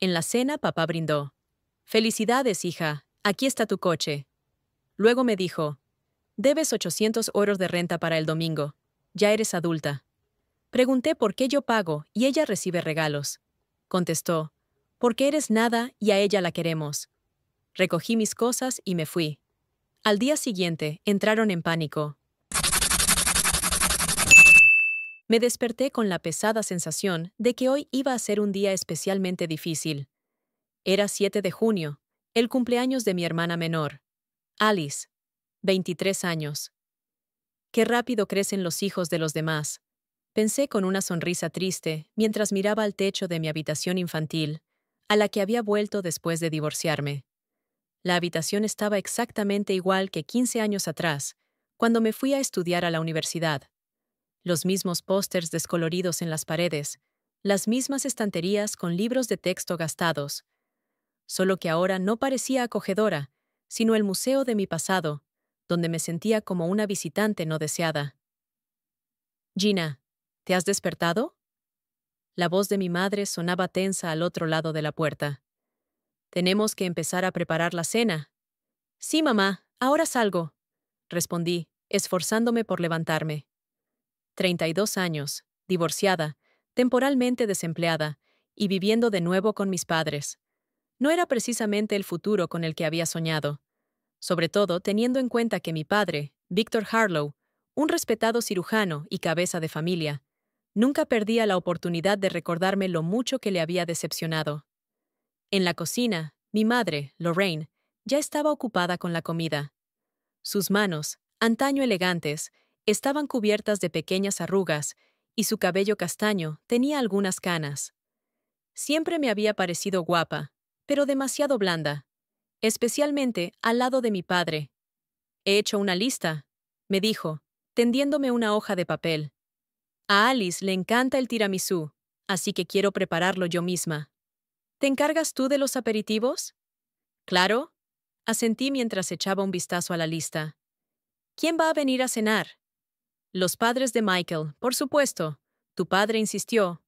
En la cena, papá brindó. «Felicidades, hija, aquí está tu coche». Luego me dijo, «Debes 800 euros de renta para el domingo. Ya eres adulta». Pregunté por qué yo pago y ella recibe regalos. Contestó, «Porque eres nada y a ella la queremos». Recogí mis cosas y me fui. Al día siguiente, entraron en pánico. Me desperté con la pesada sensación de que hoy iba a ser un día especialmente difícil. Era 7 de junio, el cumpleaños de mi hermana menor, Alice, 23 años. Qué rápido crecen los hijos de los demás, pensé con una sonrisa triste mientras miraba al techo de mi habitación infantil, a la que había vuelto después de divorciarme. La habitación estaba exactamente igual que 15 años atrás, cuando me fui a estudiar a la universidad. Los mismos pósters descoloridos en las paredes, las mismas estanterías con libros de texto gastados. Solo que ahora no parecía acogedora, sino el museo de mi pasado, donde me sentía como una visitante no deseada. «Gina, ¿te has despertado?». La voz de mi madre sonaba tensa al otro lado de la puerta. «Tenemos que empezar a preparar la cena». «Sí, mamá, ahora salgo», respondí, esforzándome por levantarme. 32 años, divorciada, temporalmente desempleada, y viviendo de nuevo con mis padres. No era precisamente el futuro con el que había soñado, sobre todo teniendo en cuenta que mi padre, Victor Harlow, un respetado cirujano y cabeza de familia, nunca perdía la oportunidad de recordarme lo mucho que le había decepcionado. En la cocina, mi madre, Lorraine, ya estaba ocupada con la comida. Sus manos, antaño elegantes, estaban cubiertas de pequeñas arrugas y su cabello castaño tenía algunas canas. Siempre me había parecido guapa, pero demasiado blanda, especialmente al lado de mi padre. «He hecho una lista», me dijo, tendiéndome una hoja de papel. «A Alice le encanta el tiramisú, así que quiero prepararlo yo misma. ¿Te encargas tú de los aperitivos?». «Claro», asentí mientras echaba un vistazo a la lista. «¿Quién va a venir a cenar?». «Los padres de Michael, por supuesto. Tu padre insistió.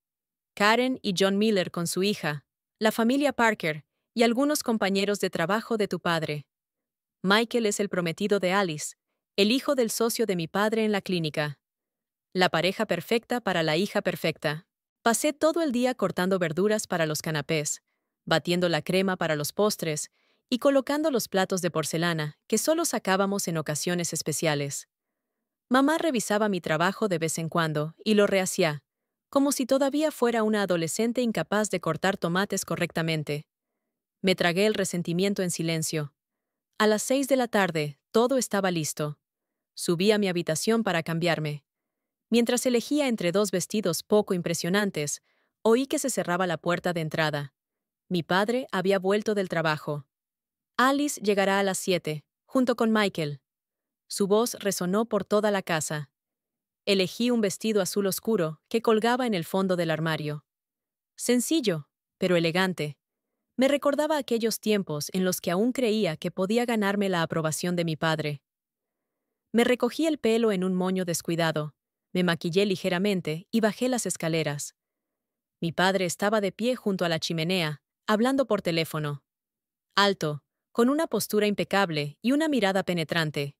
Karen y John Miller con su hija, la familia Parker y algunos compañeros de trabajo de tu padre. Michael es el prometido de Alice, el hijo del socio de mi padre en la clínica. La pareja perfecta para la hija perfecta». Pasé todo el día cortando verduras para los canapés, batiendo la crema para los postres y colocando los platos de porcelana que solo sacábamos en ocasiones especiales. Mamá revisaba mi trabajo de vez en cuando y lo rehacía, como si todavía fuera una adolescente incapaz de cortar tomates correctamente. Me tragué el resentimiento en silencio. A las 6 de la tarde, todo estaba listo. Subí a mi habitación para cambiarme. Mientras elegía entre dos vestidos poco impresionantes, oí que se cerraba la puerta de entrada. Mi padre había vuelto del trabajo. «Alice llegará a las 7, junto con Michael». Su voz resonó por toda la casa. Elegí un vestido azul oscuro que colgaba en el fondo del armario. Sencillo, pero elegante. Me recordaba aquellos tiempos en los que aún creía que podía ganarme la aprobación de mi padre. Me recogí el pelo en un moño descuidado, me maquillé ligeramente y bajé las escaleras. Mi padre estaba de pie junto a la chimenea, hablando por teléfono. Alto, con una postura impecable y una mirada penetrante.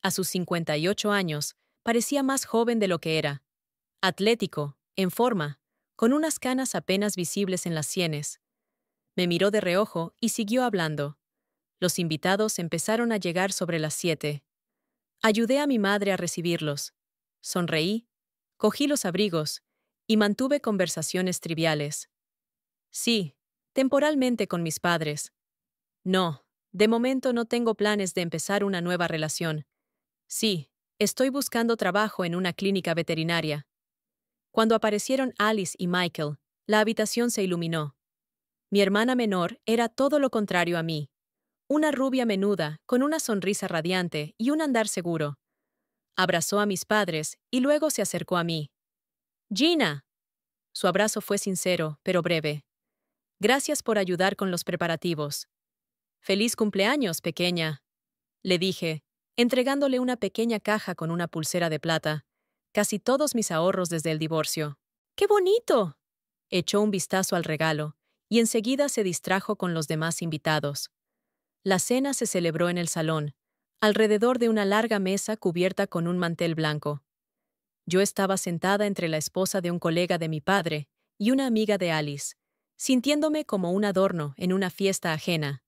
A sus 58 años, parecía más joven de lo que era. Atlético, en forma, con unas canas apenas visibles en las sienes. Me miró de reojo y siguió hablando. Los invitados empezaron a llegar sobre las 7. Ayudé a mi madre a recibirlos. Sonreí, cogí los abrigos y mantuve conversaciones triviales. Sí, temporalmente con mis padres. No, de momento no tengo planes de empezar una nueva relación. Sí, estoy buscando trabajo en una clínica veterinaria. Cuando aparecieron Alice y Michael, la habitación se iluminó. Mi hermana menor era todo lo contrario a mí. Una rubia menuda, con una sonrisa radiante y un andar seguro. Abrazó a mis padres y luego se acercó a mí. «Gina». Su abrazo fue sincero, pero breve. «Gracias por ayudar con los preparativos». «Feliz cumpleaños, pequeña», le dije, entregándole una pequeña caja con una pulsera de plata, casi todos mis ahorros desde el divorcio. «¡Qué bonito!». Echó un vistazo al regalo, y enseguida se distrajo con los demás invitados. La cena se celebró en el salón, alrededor de una larga mesa cubierta con un mantel blanco. Yo estaba sentada entre la esposa de un colega de mi padre y una amiga de Alice, sintiéndome como un adorno en una fiesta ajena.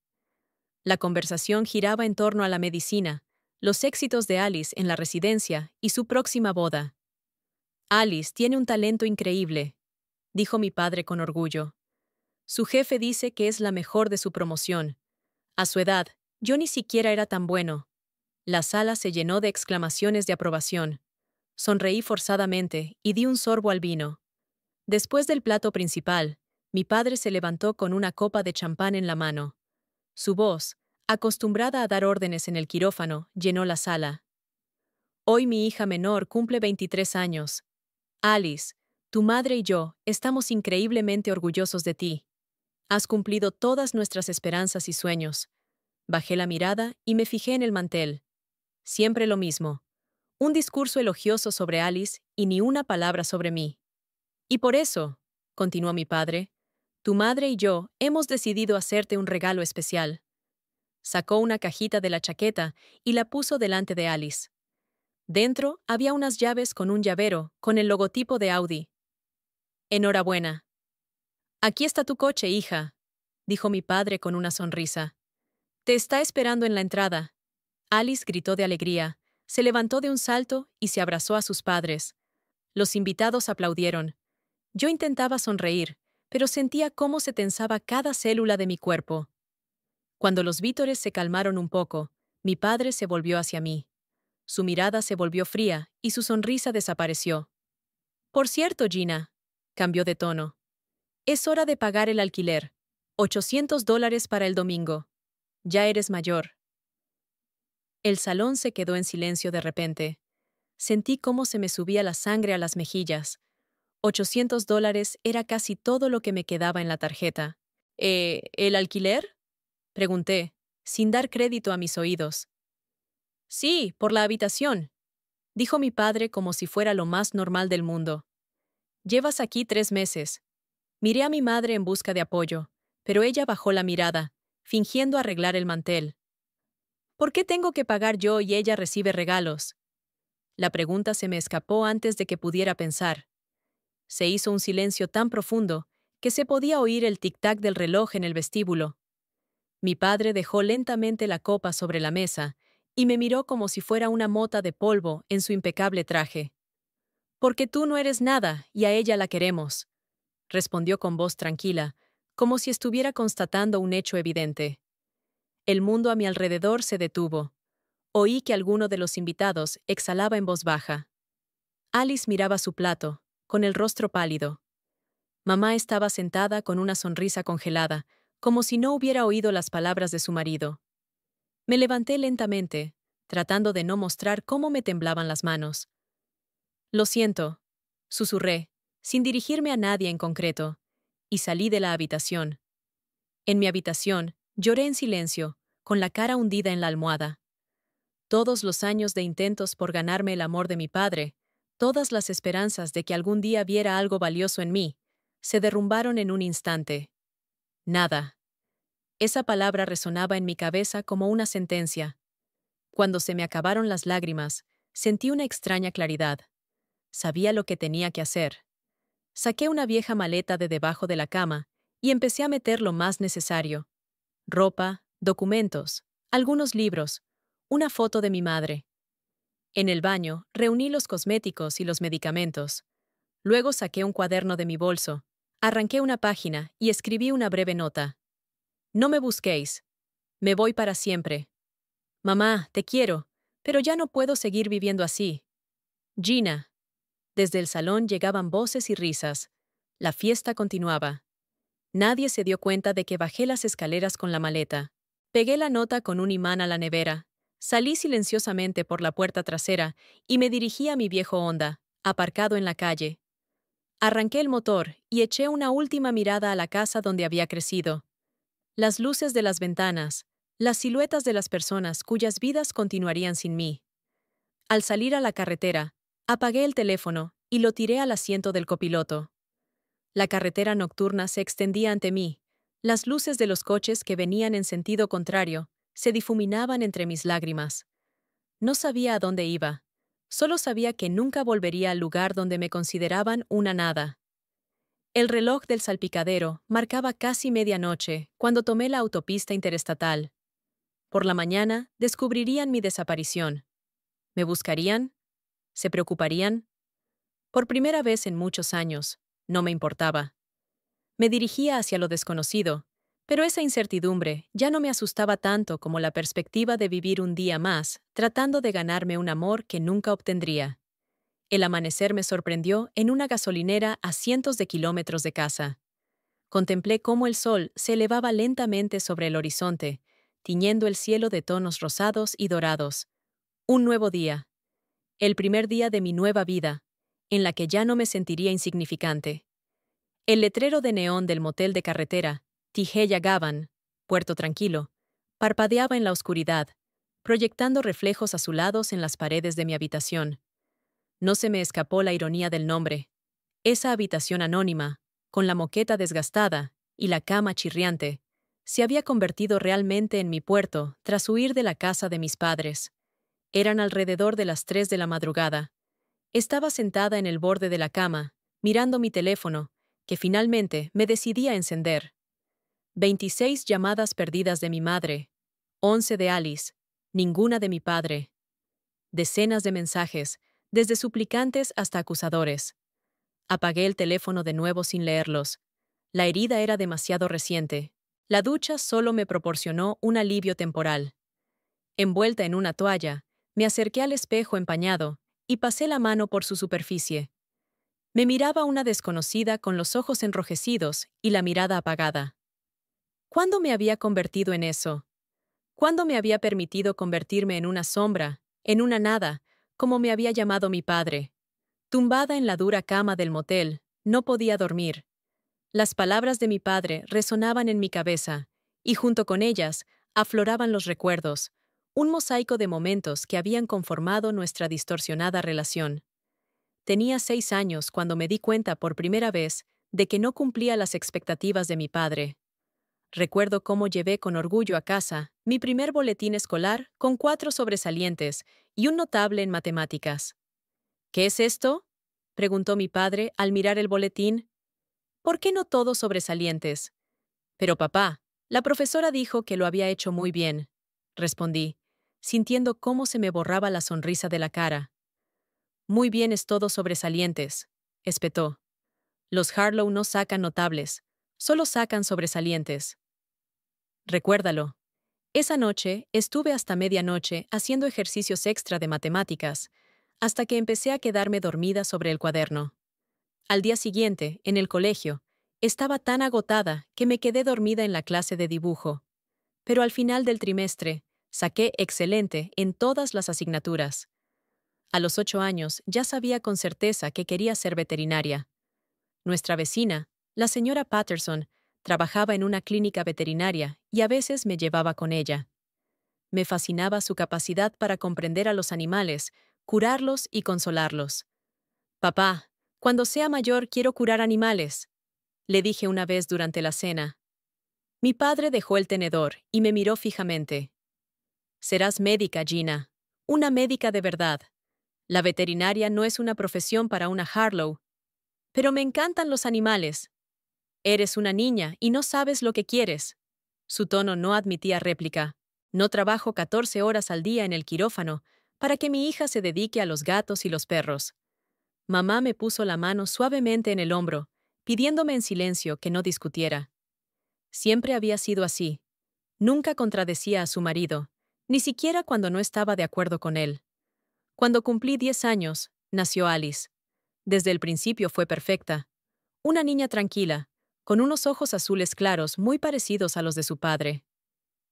La conversación giraba en torno a la medicina, los éxitos de Alice en la residencia y su próxima boda. Alice tiene un talento increíble, dijo mi padre con orgullo. Su jefe dice que es la mejor de su promoción. A su edad, yo ni siquiera era tan bueno. La sala se llenó de exclamaciones de aprobación. Sonreí forzadamente y di un sorbo al vino. Después del plato principal, mi padre se levantó con una copa de champán en la mano. Su voz, acostumbrada a dar órdenes en el quirófano, llenó la sala. Hoy mi hija menor cumple 23 años. Alice, tu madre y yo estamos increíblemente orgullosos de ti. Has cumplido todas nuestras esperanzas y sueños. Bajé la mirada y me fijé en el mantel. Siempre lo mismo. Un discurso elogioso sobre Alice y ni una palabra sobre mí. Y por eso, continuó mi padre, tu madre y yo hemos decidido hacerte un regalo especial. Sacó una cajita de la chaqueta y la puso delante de Alice. Dentro había unas llaves con un llavero con el logotipo de Audi. Enhorabuena. Aquí está tu coche, hija, dijo mi padre con una sonrisa. Te está esperando en la entrada. Alice gritó de alegría, se levantó de un salto y se abrazó a sus padres. Los invitados aplaudieron. Yo intentaba sonreír, pero sentía cómo se tensaba cada célula de mi cuerpo. Cuando los vítores se calmaron un poco, mi padre se volvió hacia mí. Su mirada se volvió fría y su sonrisa desapareció. Por cierto, Gina, cambió de tono. Es hora de pagar el alquiler. $800 para el domingo. Ya eres mayor. El salón se quedó en silencio de repente. Sentí cómo se me subía la sangre a las mejillas. $800 era casi todo lo que me quedaba en la tarjeta. ¿El alquiler? Pregunté, sin dar crédito a mis oídos. Sí, por la habitación, dijo mi padre como si fuera lo más normal del mundo. Llevas aquí 3 meses. Miré a mi madre en busca de apoyo, pero ella bajó la mirada, fingiendo arreglar el mantel. ¿Por qué tengo que pagar yo y ella recibe regalos? La pregunta se me escapó antes de que pudiera pensar. Se hizo un silencio tan profundo que se podía oír el tic-tac del reloj en el vestíbulo. Mi padre dejó lentamente la copa sobre la mesa y me miró como si fuera una mota de polvo en su impecable traje. Porque tú no eres nada y a ella la queremos, respondió con voz tranquila, como si estuviera constatando un hecho evidente. El mundo a mi alrededor se detuvo. Oí que alguno de los invitados exhalaba en voz baja. Alice miraba su plato, con el rostro pálido. Mamá estaba sentada con una sonrisa congelada, como si no hubiera oído las palabras de su marido. Me levanté lentamente, tratando de no mostrar cómo me temblaban las manos. Lo siento, susurré, sin dirigirme a nadie en concreto, y salí de la habitación. En mi habitación, lloré en silencio, con la cara hundida en la almohada. Todos los años de intentos por ganarme el amor de mi padre, todas las esperanzas de que algún día viera algo valioso en mí, se derrumbaron en un instante. Nada. Esa palabra resonaba en mi cabeza como una sentencia. Cuando se me acabaron las lágrimas, sentí una extraña claridad. Sabía lo que tenía que hacer. Saqué una vieja maleta de debajo de la cama y empecé a meter lo más necesario. Ropa, documentos, algunos libros, una foto de mi madre. En el baño, reuní los cosméticos y los medicamentos. Luego saqué un cuaderno de mi bolso, arranqué una página y escribí una breve nota. No me busquéis. Me voy para siempre. Mamá, te quiero, pero ya no puedo seguir viviendo así. Gina. Desde el salón llegaban voces y risas. La fiesta continuaba. Nadie se dio cuenta de que bajé las escaleras con la maleta. Pegué la nota con un imán a la nevera. Salí silenciosamente por la puerta trasera y me dirigí a mi viejo Honda, aparcado en la calle. Arranqué el motor y eché una última mirada a la casa donde había crecido. Las luces de las ventanas, las siluetas de las personas cuyas vidas continuarían sin mí. Al salir a la carretera, apagué el teléfono y lo tiré al asiento del copiloto. La carretera nocturna se extendía ante mí, Las luces de los coches que venían en sentido contrario se difuminaban entre mis lágrimas. No sabía a dónde iba. Solo sabía que nunca volvería al lugar donde me consideraban una nada. El reloj del salpicadero marcaba casi medianoche cuando tomé la autopista interestatal. Por la mañana descubrirían mi desaparición. ¿Me buscarían? ¿Se preocuparían? Por primera vez en muchos años, no me importaba. Me dirigía hacia lo desconocido, pero esa incertidumbre ya no me asustaba tanto como la perspectiva de vivir un día más, tratando de ganarme un amor que nunca obtendría. El amanecer me sorprendió en una gasolinera a cientos de kilómetros de casa. Contemplé cómo el sol se elevaba lentamente sobre el horizonte, tiñendo el cielo de tonos rosados y dorados. Un nuevo día. El primer día de mi nueva vida, en la que ya no me sentiría insignificante. El letrero de neón del motel de carretera, Tiheya Gavan, Puerto Tranquilo, parpadeaba en la oscuridad, proyectando reflejos azulados en las paredes de mi habitación. No se me escapó la ironía del nombre. Esa habitación anónima, con la moqueta desgastada y la cama chirriante, se había convertido realmente en mi puerto tras huir de la casa de mis padres. Eran alrededor de las 3 de la madrugada. Estaba sentada en el borde de la cama, mirando mi teléfono, que finalmente me decidí a encender. 26 llamadas perdidas de mi madre, 11 de Alice, ninguna de mi padre. Decenas de mensajes, desde suplicantes hasta acusadores. Apagué el teléfono de nuevo sin leerlos. La herida era demasiado reciente. La ducha solo me proporcionó un alivio temporal. Envuelta en una toalla, me acerqué al espejo empañado y pasé la mano por su superficie. Me miraba una desconocida con los ojos enrojecidos y la mirada apagada. ¿Cuándo me había convertido en eso? ¿Cuándo me había permitido convertirme en una sombra, en una nada, como me había llamado mi padre? Tumbada en la dura cama del motel, no podía dormir. Las palabras de mi padre resonaban en mi cabeza, y junto con ellas afloraban los recuerdos, un mosaico de momentos que habían conformado nuestra distorsionada relación. Tenía 6 años cuando me di cuenta por primera vez de que no cumplía las expectativas de mi padre. Recuerdo cómo llevé con orgullo a casa mi primer boletín escolar con 4 sobresalientes y un notable en matemáticas. ¿Qué es esto?, preguntó mi padre al mirar el boletín. ¿Por qué no todos sobresalientes? Pero papá, la profesora dijo que lo había hecho muy bien, respondí, sintiendo cómo se me borraba la sonrisa de la cara. Muy bien es todo sobresalientes, espetó. Los Harlow no sacan notables, solo sacan sobresalientes. Recuérdalo. Esa noche estuve hasta medianoche haciendo ejercicios extra de matemáticas, hasta que empecé a quedarme dormida sobre el cuaderno. Al día siguiente, en el colegio, estaba tan agotada que me quedé dormida en la clase de dibujo. Pero al final del trimestre, saqué excelente en todas las asignaturas. A los 8 años ya sabía con certeza que quería ser veterinaria. Nuestra vecina, la señora Patterson, trabajaba en una clínica veterinaria y a veces me llevaba con ella. Me fascinaba su capacidad para comprender a los animales, curarlos y consolarlos. «Papá, cuando sea mayor quiero curar animales», le dije una vez durante la cena. Mi padre dejó el tenedor y me miró fijamente. «Serás médica, Gina. Una médica de verdad. La veterinaria no es una profesión para una Harlow. Pero me encantan los animales. Eres una niña y no sabes lo que quieres». Su tono no admitía réplica. «No trabajo 14 horas al día en el quirófano para que mi hija se dedique a los gatos y los perros». Mamá me puso la mano suavemente en el hombro, pidiéndome en silencio que no discutiera. Siempre había sido así. Nunca contradecía a su marido, ni siquiera cuando no estaba de acuerdo con él. Cuando cumplí 10 años, nació Alice. Desde el principio fue perfecta. Una niña tranquila, con unos ojos azules claros muy parecidos a los de su padre.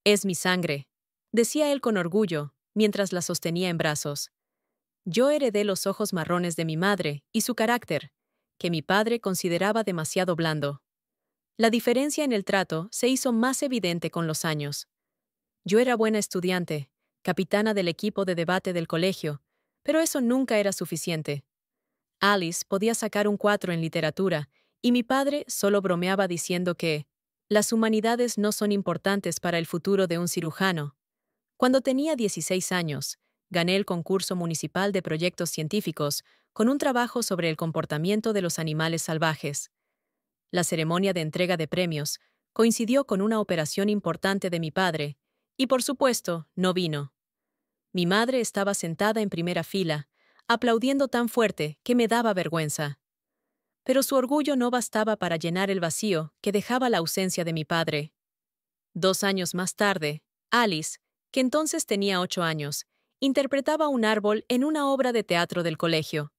«Es mi sangre», decía él con orgullo, mientras la sostenía en brazos. Yo heredé los ojos marrones de mi madre y su carácter, que mi padre consideraba demasiado blando. La diferencia en el trato se hizo más evidente con los años. Yo era buena estudiante, capitana del equipo de debate del colegio, pero eso nunca era suficiente. Alice podía sacar un 4 en literatura, y mi padre solo bromeaba diciendo que Las humanidades no son importantes para el futuro de un cirujano. Cuando tenía 16 años, gané el concurso municipal de proyectos científicos con un trabajo sobre el comportamiento de los animales salvajes. La ceremonia de entrega de premios coincidió con una operación importante de mi padre, y por supuesto, no vino. Mi madre estaba sentada en primera fila, aplaudiendo tan fuerte que me daba vergüenza. Pero su orgullo no bastaba para llenar el vacío que dejaba la ausencia de mi padre. 2 años más tarde, Alice, que entonces tenía 8 años, interpretaba un árbol en una obra de teatro del colegio.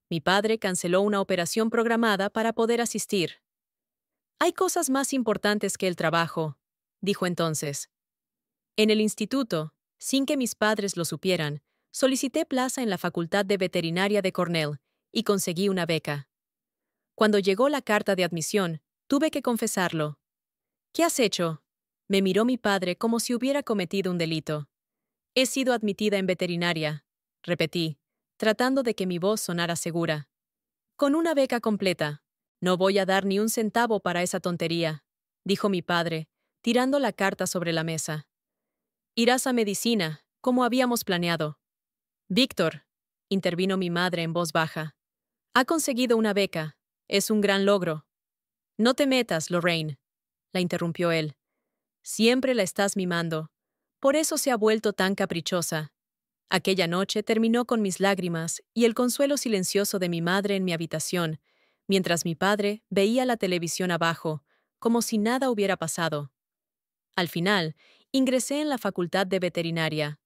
Mi padre canceló una operación programada para poder asistir. «Hay cosas más importantes que el trabajo», dijo entonces. En el instituto, sin que mis padres lo supieran, solicité plaza en la Facultad de Veterinaria de Cornell y conseguí una beca. Cuando llegó la carta de admisión, tuve que confesarlo. «¿Qué has hecho?», me miró mi padre como si hubiera cometido un delito. «He sido admitida en veterinaria», repetí, tratando de que mi voz sonara segura. «Con una beca completa. No voy a dar ni un centavo para esa tontería», dijo mi padre, tirando la carta sobre la mesa. «Irás a medicina, como habíamos planeado». «Víctor», intervino mi madre en voz baja, «ha conseguido una beca. Es un gran logro». «No te metas, Lorraine», la interrumpió él. «Siempre la estás mimando. Por eso se ha vuelto tan caprichosa». Aquella noche terminó con mis lágrimas y el consuelo silencioso de mi madre en mi habitación, mientras mi padre veía la televisión abajo, como si nada hubiera pasado. Al final, ingresé en la Facultad de Veterinaria.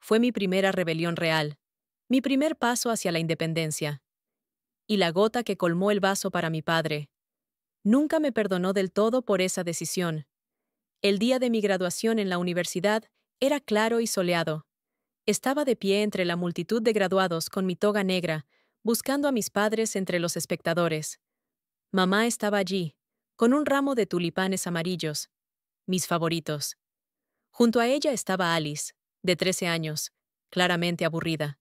Fue mi primera rebelión real, mi primer paso hacia la independencia. Y la gota que colmó el vaso para mi padre. Nunca me perdonó del todo por esa decisión. El día de mi graduación en la universidad era claro y soleado. Estaba de pie entre la multitud de graduados con mi toga negra, buscando a mis padres entre los espectadores. Mamá estaba allí, con un ramo de tulipanes amarillos, mis favoritos. Junto a ella estaba Alice, de 13 años, claramente aburrida.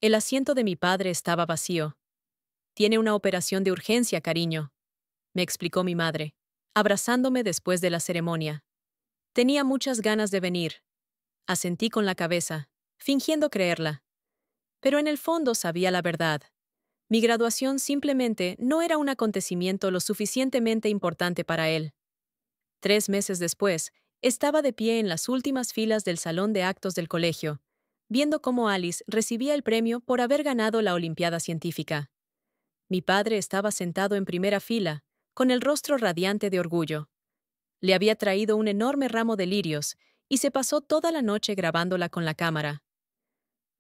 El asiento de mi padre estaba vacío. «Tiene una operación de urgencia, cariño», me explicó mi madre, abrazándome después de la ceremonia. Tenía muchas ganas de venir. Asentí con la cabeza, fingiendo creerla. Pero en el fondo sabía la verdad. Mi graduación simplemente no era un acontecimiento lo suficientemente importante para él. 3 meses después, estaba de pie en las últimas filas del salón de actos del colegio, viendo cómo Alice recibía el premio por haber ganado la Olimpiada Científica. Mi padre estaba sentado en primera fila, con el rostro radiante de orgullo. Le había traído un enorme ramo de lirios y se pasó toda la noche grabándola con la cámara.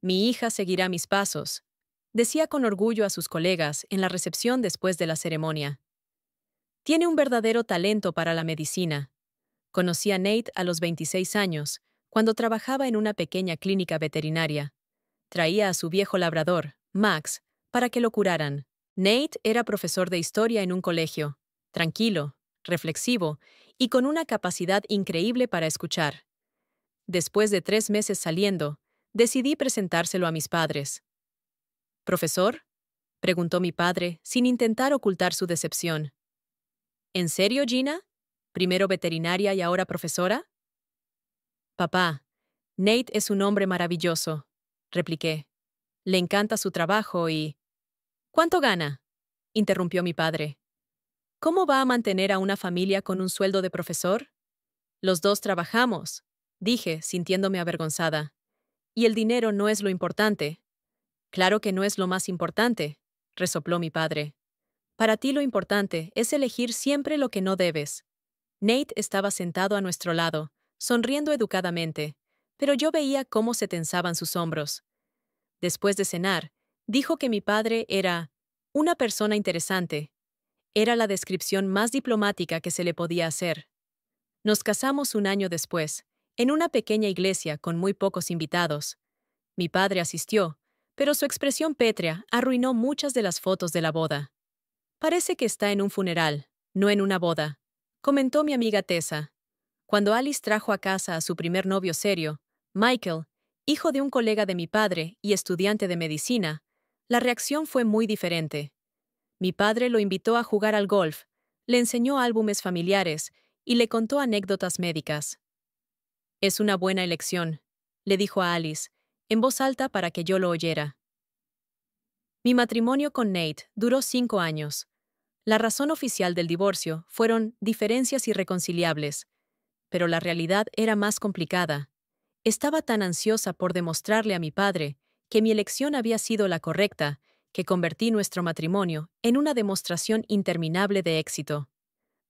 «Mi hija seguirá mis pasos», decía con orgullo a sus colegas en la recepción después de la ceremonia. «Tiene un verdadero talento para la medicina». Conocí a Nate a los 26 años, cuando trabajaba en una pequeña clínica veterinaria. Traía a su viejo labrador, Max, para que lo curaran. Nate era profesor de historia en un colegio, tranquilo, reflexivo y con una capacidad increíble para escuchar. Después de 3 meses saliendo, decidí presentárselo a mis padres. «¿Profesor?», preguntó mi padre, sin intentar ocultar su decepción. «¿En serio, Gina? ¿Primero veterinaria y ahora profesora?». «Papá, Nate es un hombre maravilloso», repliqué. «Le encanta su trabajo y...». «¿Cuánto gana?», interrumpió mi padre. «¿Cómo va a mantener a una familia con un sueldo de profesor?». «Los dos trabajamos», dije, sintiéndome avergonzada. «Y el dinero no es lo importante». «Claro que no es lo más importante», resopló mi padre. «Para ti lo importante es elegir siempre lo que no debes». Nate estaba sentado a nuestro lado, sonriendo educadamente, pero yo veía cómo se tensaban sus hombros. Después de cenar, dijo que mi padre era una persona interesante. Era la descripción más diplomática que se le podía hacer. Nos casamos un año después, en una pequeña iglesia con muy pocos invitados. Mi padre asistió, pero su expresión pétrea arruinó muchas de las fotos de la boda. «Parece que está en un funeral, no en una boda», comentó mi amiga Tessa. Cuando Alice trajo a casa a su primer novio serio, Michael, hijo de un colega de mi padre y estudiante de medicina, la reacción fue muy diferente. Mi padre lo invitó a jugar al golf, le enseñó álbumes familiares y le contó anécdotas médicas. «Es una buena elección», le dijo a Alice, en voz alta para que yo lo oyera. Mi matrimonio con Nate duró 5 años. La razón oficial del divorcio fueron diferencias irreconciliables, pero la realidad era más complicada. Estaba tan ansiosa por demostrarle a mi padre que mi elección había sido la correcta, que convertí nuestro matrimonio en una demostración interminable de éxito.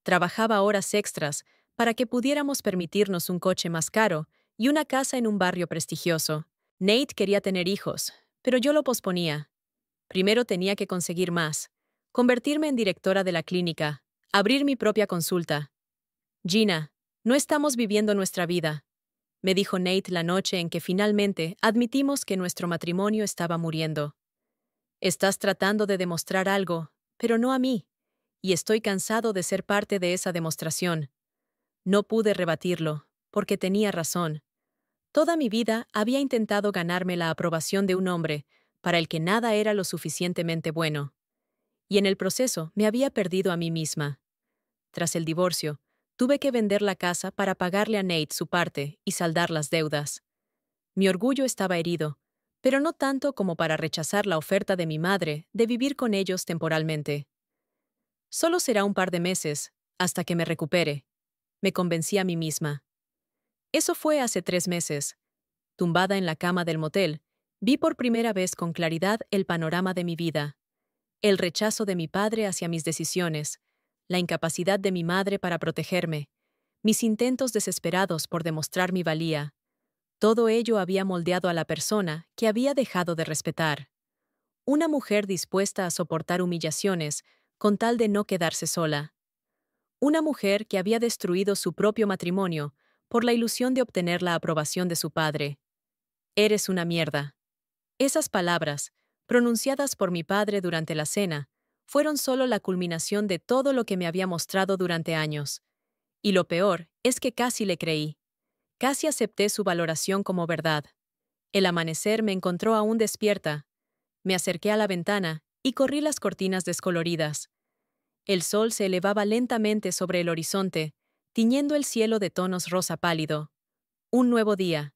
Trabajaba horas extras para que pudiéramos permitirnos un coche más caro y una casa en un barrio prestigioso. Nate quería tener hijos, pero yo lo posponía. Primero tenía que conseguir más, convertirme en directora de la clínica, abrir mi propia consulta. «Gina, no estamos viviendo nuestra vida», me dijo Nate la noche en que finalmente admitimos que nuestro matrimonio estaba muriendo. «Estás tratando de demostrar algo, pero no a mí, y estoy cansado de ser parte de esa demostración». No pude rebatirlo, porque tenía razón. Toda mi vida había intentado ganarme la aprobación de un hombre para el que nada era lo suficientemente bueno. Y en el proceso me había perdido a mí misma. Tras el divorcio, tuve que vender la casa para pagarle a Nate su parte y saldar las deudas. Mi orgullo estaba herido, pero no tanto como para rechazar la oferta de mi madre de vivir con ellos temporalmente. «Solo será un par de meses, hasta que me recupere», me convencí a mí misma. Eso fue hace 3 meses. Tumbada en la cama del motel, vi por primera vez con claridad el panorama de mi vida. El rechazo de mi padre hacia mis decisiones, la incapacidad de mi madre para protegerme, mis intentos desesperados por demostrar mi valía. Todo ello había moldeado a la persona que había dejado de respetar. Una mujer dispuesta a soportar humillaciones con tal de no quedarse sola. Una mujer que había destruido su propio matrimonio por la ilusión de obtener la aprobación de su padre. «Eres una mierda». Esas palabras, pronunciadas por mi padre durante la cena, fueron solo la culminación de todo lo que me había mostrado durante años. Y lo peor es que casi le creí. Casi acepté su valoración como verdad. El amanecer me encontró aún despierta. Me acerqué a la ventana y corrí las cortinas descoloridas. El sol se elevaba lentamente sobre el horizonte, tiñendo el cielo de tonos rosa pálido. Un nuevo día.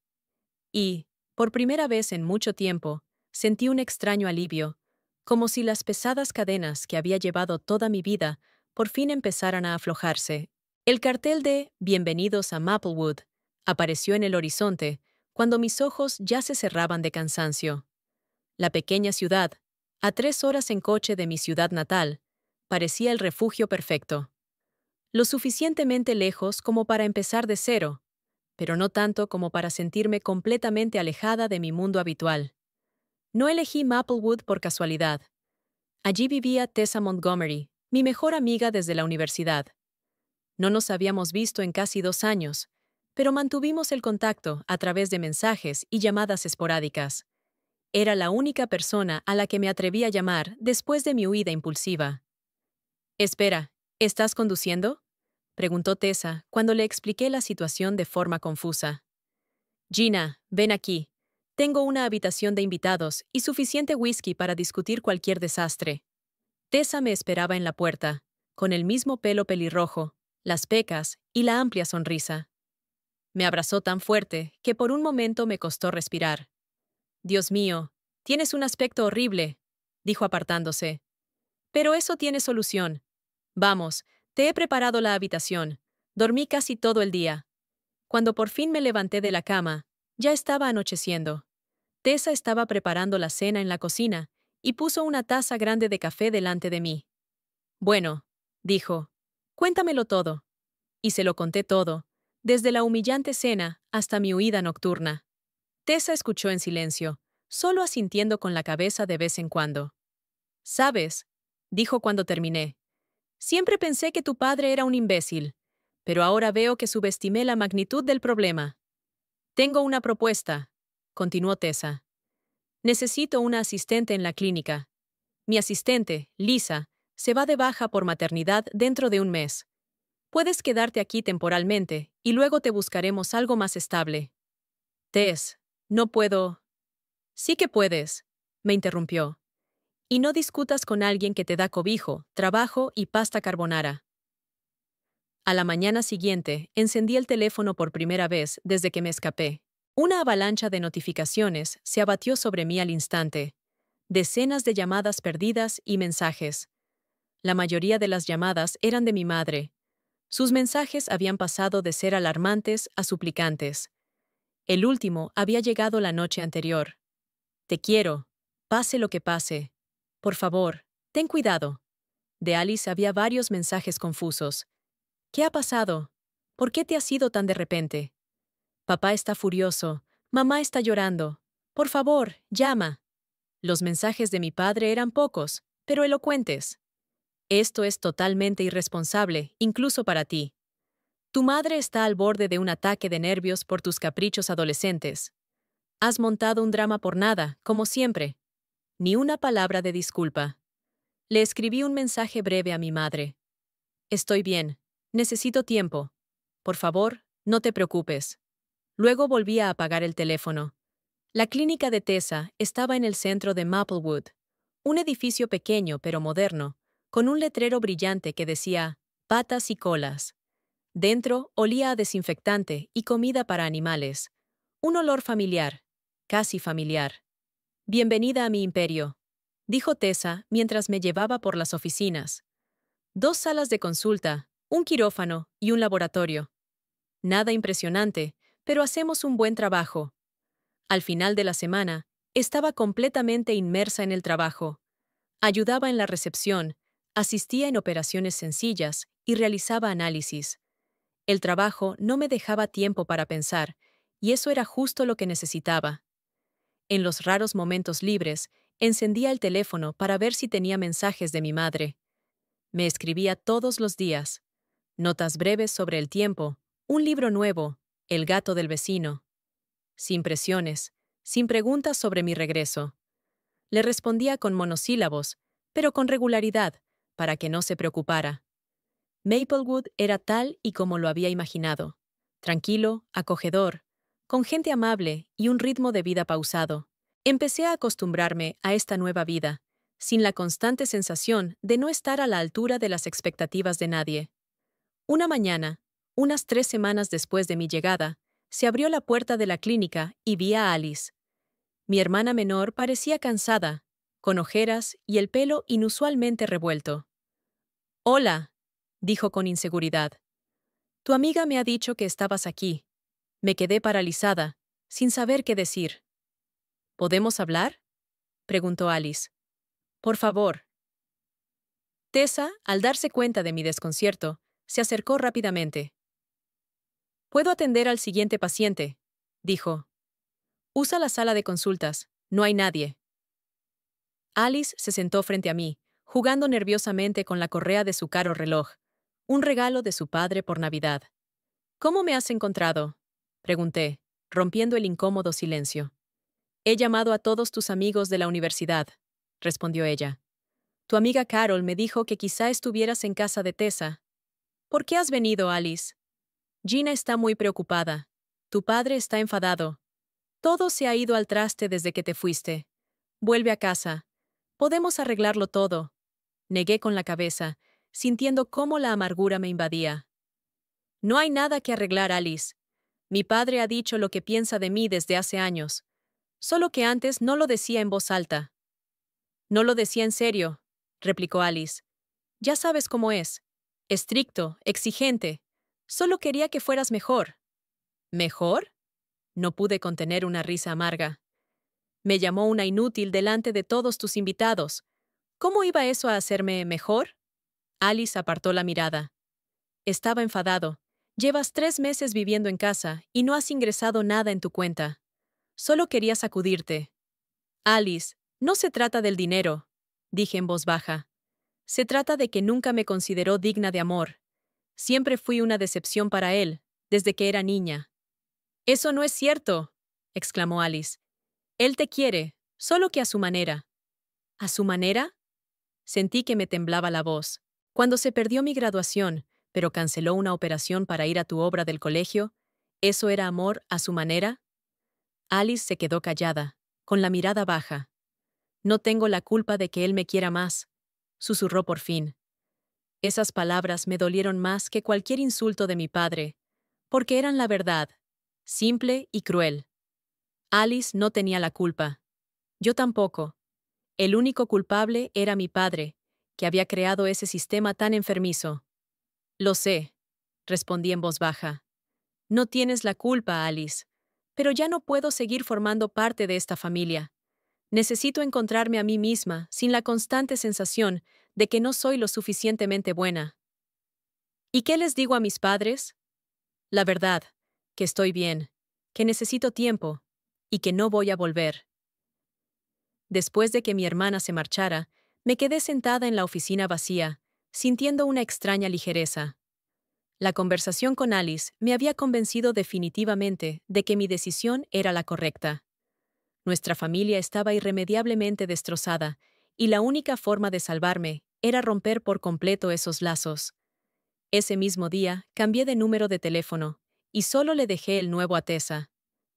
Y, por primera vez en mucho tiempo, sentí un extraño alivio, como si las pesadas cadenas que había llevado toda mi vida por fin empezaran a aflojarse. El cartel de «Bienvenidos a Maplewood» apareció en el horizonte cuando mis ojos ya se cerraban de cansancio. La pequeña ciudad, a 3 horas en coche de mi ciudad natal, parecía el refugio perfecto. Lo suficientemente lejos como para empezar de cero, pero no tanto como para sentirme completamente alejada de mi mundo habitual. No elegí Maplewood por casualidad. Allí vivía Tessa Montgomery, mi mejor amiga desde la universidad. No nos habíamos visto en casi 2 años, pero mantuvimos el contacto a través de mensajes y llamadas esporádicas. Era la única persona a la que me atreví a llamar después de mi huida impulsiva. «Espera, ¿estás conduciendo?», preguntó Tessa cuando le expliqué la situación de forma confusa. «Gina, ven aquí. Tengo una habitación de invitados y suficiente whisky para discutir cualquier desastre». Tessa me esperaba en la puerta, con el mismo pelo pelirrojo, las pecas y la amplia sonrisa. Me abrazó tan fuerte que por un momento me costó respirar. «Dios mío, tienes un aspecto horrible», dijo apartándose. «Pero eso tiene solución. Vamos, te he preparado la habitación. Dormí casi todo el día». Cuando por fin me levanté de la cama, ya estaba anocheciendo. Tessa estaba preparando la cena en la cocina y puso una taza grande de café delante de mí. «Bueno», dijo, «cuéntamelo todo». Y se lo conté todo, desde la humillante cena hasta mi huida nocturna. Tessa escuchó en silencio, solo asintiendo con la cabeza de vez en cuando. «¿Sabes?», dijo cuando terminé. «Siempre pensé que tu padre era un imbécil, pero ahora veo que subestimé la magnitud del problema». «Tengo una propuesta», continuó Tessa. «Necesito una asistente en la clínica. Mi asistente, Lisa, se va de baja por maternidad dentro de un mes. Puedes quedarte aquí temporalmente y luego te buscaremos algo más estable». «Tess, no puedo». «Sí que puedes», me interrumpió. «Y no discutas con alguien que te da cobijo, trabajo y pasta carbonara. A la mañana siguiente, encendí el teléfono por primera vez desde que me escapé. Una avalancha de notificaciones se abatió sobre mí al instante. Decenas de llamadas perdidas y mensajes. La mayoría de las llamadas eran de mi madre. Sus mensajes habían pasado de ser alarmantes a suplicantes. El último había llegado la noche anterior. Te quiero, pase lo que pase. Por favor, ten cuidado. De Alice había varios mensajes confusos. ¿Qué ha pasado? ¿Por qué te has ido tan de repente? Papá está furioso. Mamá está llorando. Por favor, llama. Los mensajes de mi padre eran pocos, pero elocuentes. Esto es totalmente irresponsable, incluso para ti. Tu madre está al borde de un ataque de nervios por tus caprichos adolescentes. Has montado un drama por nada, como siempre. Ni una palabra de disculpa. Le escribí un mensaje breve a mi madre. Estoy bien. Necesito tiempo. Por favor, no te preocupes. Luego volví a apagar el teléfono. La clínica de Tessa estaba en el centro de Maplewood, un edificio pequeño pero moderno, con un letrero brillante que decía patas y colas. Dentro olía a desinfectante y comida para animales. Un olor familiar, casi familiar. Bienvenida a mi imperio, dijo Tessa mientras me llevaba por las oficinas. 2 salas de consulta, un quirófano y un laboratorio. Nada impresionante, pero hacemos un buen trabajo. Al final de la semana, estaba completamente inmersa en el trabajo. Ayudaba en la recepción, asistía en operaciones sencillas y realizaba análisis. El trabajo no me dejaba tiempo para pensar, y eso era justo lo que necesitaba. En los raros momentos libres, encendía el teléfono para ver si tenía mensajes de mi madre. Me escribía todos los días. Notas breves sobre el tiempo, un libro nuevo, el gato del vecino. Sin presiones, sin preguntas sobre mi regreso. Le respondía con monosílabos, pero con regularidad, para que no se preocupara. Maplewood era tal y como lo había imaginado. Tranquilo, acogedor, con gente amable y un ritmo de vida pausado. Empecé a acostumbrarme a esta nueva vida, sin la constante sensación de no estar a la altura de las expectativas de nadie. Una mañana, unas 3 semanas después de mi llegada, se abrió la puerta de la clínica y vi a Alice. Mi hermana menor parecía cansada, con ojeras y el pelo inusualmente revuelto. «Hola», dijo con inseguridad. «Tu amiga me ha dicho que estabas aquí». Me quedé paralizada, sin saber qué decir. «¿Podemos hablar?», preguntó Alice. «Por favor». Tessa, al darse cuenta de mi desconcierto, se acercó rápidamente. «Puedo atender al siguiente paciente», dijo. «Usa la sala de consultas. No hay nadie». Alice se sentó frente a mí, jugando nerviosamente con la correa de su caro reloj, un regalo de su padre por Navidad. «¿Cómo me has encontrado?», pregunté, rompiendo el incómodo silencio. «He llamado a todos tus amigos de la universidad», respondió ella. «Tu amiga Carol me dijo que quizá estuvieras en casa de Tessa». «¿Por qué has venido, Alice?» «Gina está muy preocupada. Tu padre está enfadado. Todo se ha ido al traste desde que te fuiste. Vuelve a casa. Podemos arreglarlo todo». Negué con la cabeza, sintiendo cómo la amargura me invadía. «No hay nada que arreglar, Alice. Mi padre ha dicho lo que piensa de mí desde hace años. Solo que antes no lo decía en voz alta». «No lo decía en serio», replicó Alice. «Ya sabes cómo es. Estricto, exigente. Solo quería que fueras mejor». «¿Mejor?». No pude contener una risa amarga. «Me llamó una inútil delante de todos tus invitados. ¿Cómo iba eso a hacerme mejor?». Alice apartó la mirada. «Estaba enfadado. Llevas 3 meses viviendo en casa y no has ingresado nada en tu cuenta. Solo quería sacudirte». «Alice, no se trata del dinero», dije en voz baja. «Se trata de que nunca me consideró digna de amor. Siempre fui una decepción para él, desde que era niña». «Eso no es cierto», exclamó Alice. «Él te quiere, solo que a su manera». «¿A su manera?». Sentí que me temblaba la voz. Cuando se perdió mi graduación, pero canceló una operación para ir a tu obra del colegio, ¿eso era amor a su manera? Alice se quedó callada, con la mirada baja. «No tengo la culpa de que él me quiera más», susurró por fin. Esas palabras me dolieron más que cualquier insulto de mi padre, porque eran la verdad, simple y cruel. Alice no tenía la culpa. Yo tampoco. El único culpable era mi padre, que había creado ese sistema tan enfermizo. Lo sé, respondí en voz baja. No tienes la culpa, Alice, pero ya no puedo seguir formando parte de esta familia. Necesito encontrarme a mí misma sin la constante sensación de que no soy lo suficientemente buena. ¿Y qué les digo a mis padres? La verdad, que estoy bien, que necesito tiempo y que no voy a volver. Después de que mi hermana se marchara, me quedé sentada en la oficina vacía, sintiendo una extraña ligereza. La conversación con Alice me había convencido definitivamente de que mi decisión era la correcta. Nuestra familia estaba irremediablemente destrozada, y la única forma de salvarme era romper por completo esos lazos. Ese mismo día cambié de número de teléfono, y solo le dejé el nuevo a Tessa.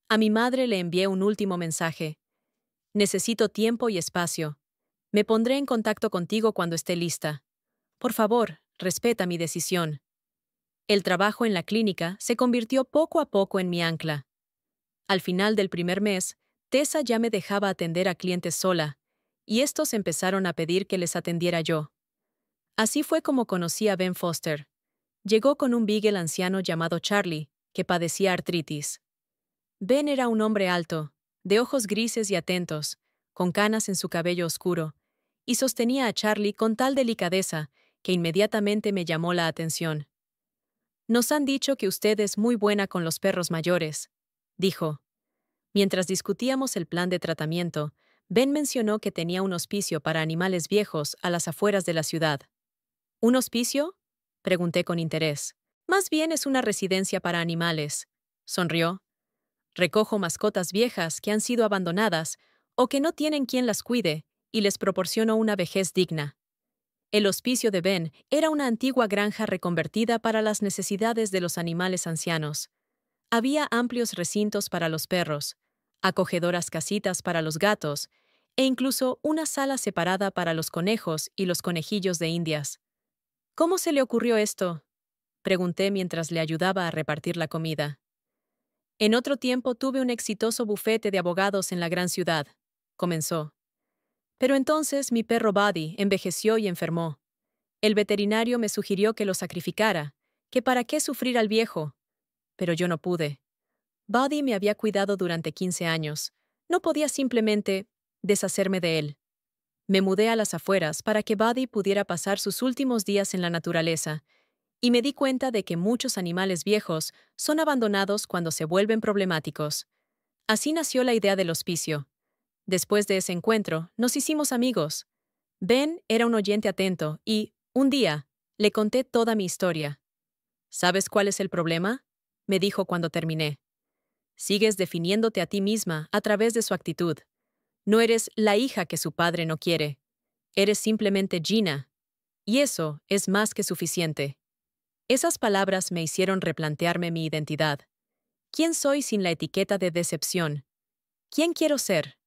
A mi madre le envié un último mensaje. Necesito tiempo y espacio. Me pondré en contacto contigo cuando esté lista. Por favor, respeta mi decisión. El trabajo en la clínica se convirtió poco a poco en mi ancla. Al final del primer mes, Tessa ya me dejaba atender a clientes sola, y estos empezaron a pedir que les atendiera yo. Así fue como conocí a Ben Foster. Llegó con un beagle anciano llamado Charlie, que padecía artritis. Ben era un hombre alto, de ojos grises y atentos, con canas en su cabello oscuro, y sostenía a Charlie con tal delicadeza que inmediatamente me llamó la atención. «Nos han dicho que usted es muy buena con los perros mayores», dijo. Mientras discutíamos el plan de tratamiento, Ben mencionó que tenía un hospicio para animales viejos a las afueras de la ciudad. ¿Un hospicio?, pregunté con interés. Más bien es una residencia para animales, sonrió. Recojo mascotas viejas que han sido abandonadas o que no tienen quien las cuide y les proporciono una vejez digna. El hospicio de Ben era una antigua granja reconvertida para las necesidades de los animales ancianos. Había amplios recintos para los perros, acogedoras casitas para los gatos e incluso una sala separada para los conejos y los conejillos de Indias. ¿Cómo se le ocurrió esto?, pregunté mientras le ayudaba a repartir la comida. En otro tiempo tuve un exitoso bufete de abogados en la gran ciudad, comenzó. Pero entonces mi perro Buddy envejeció y enfermó. El veterinario me sugirió que lo sacrificara, que para qué sufrir al viejo. Pero yo no pude. Buddy me había cuidado durante 15 años. No podía simplemente deshacerme de él. Me mudé a las afueras para que Buddy pudiera pasar sus últimos días en la naturaleza, y me di cuenta de que muchos animales viejos son abandonados cuando se vuelven problemáticos. Así nació la idea del hospicio. Después de ese encuentro, nos hicimos amigos. Ben era un oyente atento y, un día, le conté toda mi historia. ¿Sabes cuál es el problema?, me dijo cuando terminé. Sigues definiéndote a ti misma a través de su actitud. No eres la hija que su padre no quiere. Eres simplemente Gina. Y eso es más que suficiente. Esas palabras me hicieron replantearme mi identidad. ¿Quién soy sin la etiqueta de decepción? ¿Quién quiero ser?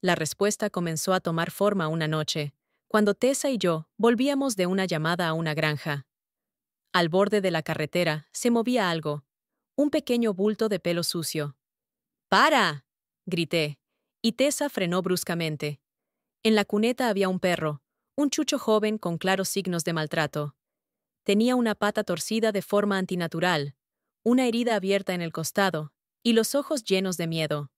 La respuesta comenzó a tomar forma una noche, cuando Tessa y yo volvíamos de una llamada a una granja. Al borde de la carretera se movía algo, un pequeño bulto de pelo sucio. ¡Para!, grité, y Tessa frenó bruscamente. En la cuneta había un perro, un chucho joven con claros signos de maltrato. Tenía una pata torcida de forma antinatural, una herida abierta en el costado, y los ojos llenos de miedo.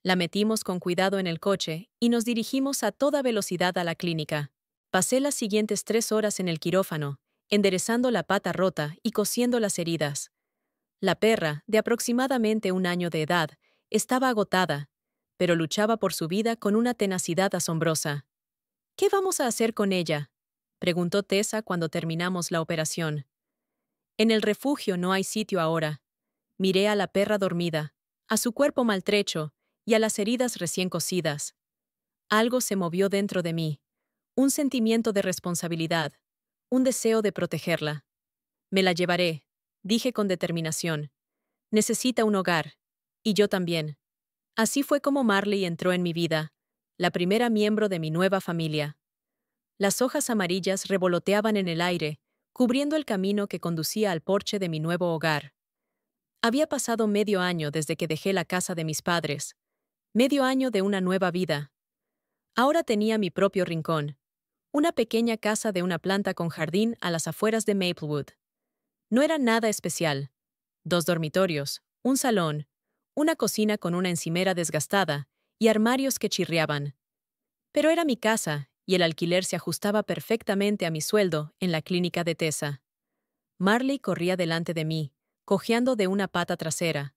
La metimos con cuidado en el coche y nos dirigimos a toda velocidad a la clínica. Pasé las siguientes 3 horas en el quirófano, enderezando la pata rota y cosiendo las heridas. La perra, de aproximadamente 1 año de edad, estaba agotada, pero luchaba por su vida con una tenacidad asombrosa. ¿Qué vamos a hacer con ella?, preguntó Tessa cuando terminamos la operación. En el refugio no hay sitio ahora. Miré a la perra dormida, a su cuerpo maltrecho y a las heridas recién cosidas. Algo se movió dentro de mí, un sentimiento de responsabilidad, un deseo de protegerla. Me la llevaré, dije con determinación. Necesita un hogar, y yo también. Así fue como Marley entró en mi vida, la primera miembro de mi nueva familia. Las hojas amarillas revoloteaban en el aire, cubriendo el camino que conducía al porche de mi nuevo hogar. Había pasado medio año desde que dejé la casa de mis padres, medio año de una nueva vida. Ahora tenía mi propio rincón, una pequeña casa de una planta con jardín a las afueras de Maplewood. No era nada especial. 2 dormitorios, un salón, una cocina con una encimera desgastada y armarios que chirriaban. Pero era mi casa y el alquiler se ajustaba perfectamente a mi sueldo en la clínica de Tessa. Marley corría delante de mí, cojeando de una pata trasera.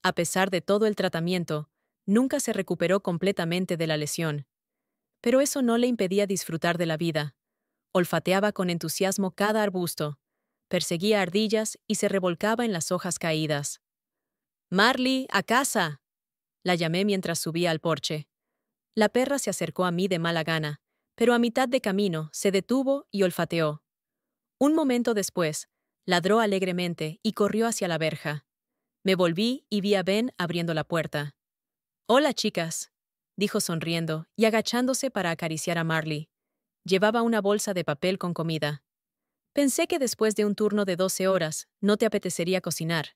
A pesar de todo el tratamiento, nunca se recuperó completamente de la lesión. Pero eso no le impedía disfrutar de la vida. Olfateaba con entusiasmo cada arbusto, perseguía ardillas y se revolcaba en las hojas caídas. «Marley, a casa», la llamé mientras subía al porche. La perra se acercó a mí de mala gana, pero a mitad de camino se detuvo y olfateó. Un momento después, ladró alegremente y corrió hacia la verja. Me volví y vi a Ben abriendo la puerta. «Hola, chicas», dijo sonriendo y agachándose para acariciar a Marley. Llevaba una bolsa de papel con comida. «Pensé que después de un turno de 12 horas no te apetecería cocinar».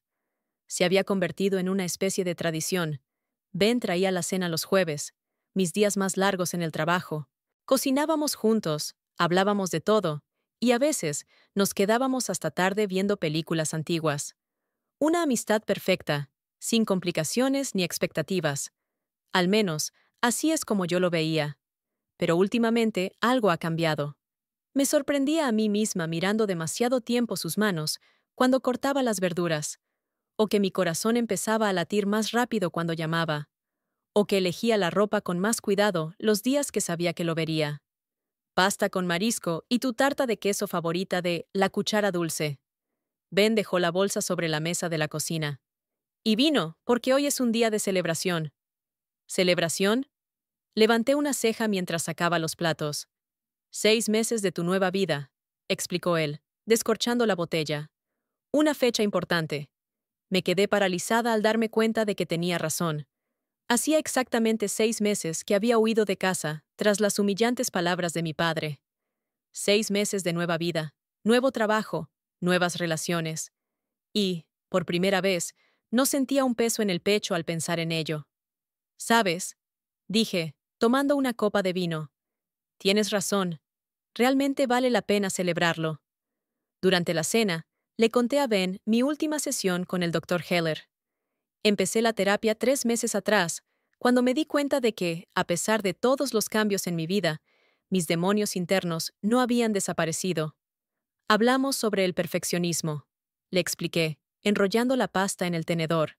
Se había convertido en una especie de tradición. Ben traía la cena los jueves, mis días más largos en el trabajo. Cocinábamos juntos, hablábamos de todo, y a veces nos quedábamos hasta tarde viendo películas antiguas. Una amistad perfecta, sin complicaciones ni expectativas. Al menos, así es como yo lo veía. Pero últimamente algo ha cambiado. Me sorprendía a mí misma mirando demasiado tiempo sus manos cuando cortaba las verduras, o que mi corazón empezaba a latir más rápido cuando llamaba, o que elegía la ropa con más cuidado los días que sabía que lo vería. Pasta con marisco y tu tarta de queso favorita de La Cuchara Dulce. Ben dejó la bolsa sobre la mesa de la cocina. Y vino, porque hoy es un día de celebración. ¿Celebración? Levanté una ceja mientras sacaba los platos. 6 meses de tu nueva vida, explicó él, descorchando la botella. Una fecha importante. Me quedé paralizada al darme cuenta de que tenía razón. Hacía exactamente 6 meses que había huido de casa tras las humillantes palabras de mi padre. 6 meses de nueva vida, nuevo trabajo, nuevas relaciones. Y, por primera vez, no sentía un peso en el pecho al pensar en ello. «¿Sabes?», dije, tomando una copa de vino. «Tienes razón. Realmente vale la pena celebrarlo». Durante la cena, le conté a Ben mi última sesión con el Dr. Heller. Empecé la terapia 3 meses atrás, cuando me di cuenta de que, a pesar de todos los cambios en mi vida, mis demonios internos no habían desaparecido. Hablamos sobre el perfeccionismo, le expliqué, enrollando la pasta en el tenedor.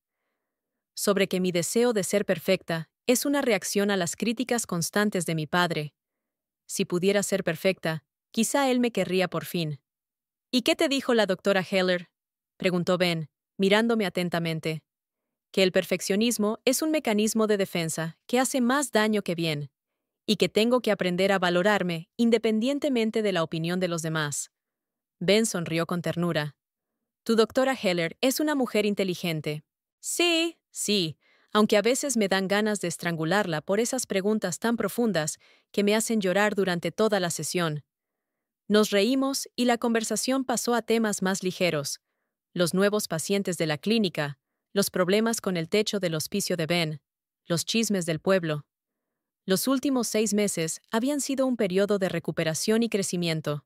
Sobre que mi deseo de ser perfecta es una reacción a las críticas constantes de mi padre. Si pudiera ser perfecta, quizá él me querría por fin. «¿Y qué te dijo la doctora Heller?», preguntó Ben, mirándome atentamente. «Que el perfeccionismo es un mecanismo de defensa que hace más daño que bien, y que tengo que aprender a valorarme independientemente de la opinión de los demás». Ben sonrió con ternura. «Tu doctora Heller es una mujer inteligente». «Sí, sí, aunque a veces me dan ganas de estrangularla por esas preguntas tan profundas que me hacen llorar durante toda la sesión». Nos reímos y la conversación pasó a temas más ligeros. Los nuevos pacientes de la clínica, los problemas con el techo del hospicio de Ben, los chismes del pueblo. Los últimos 6 meses habían sido un periodo de recuperación y crecimiento.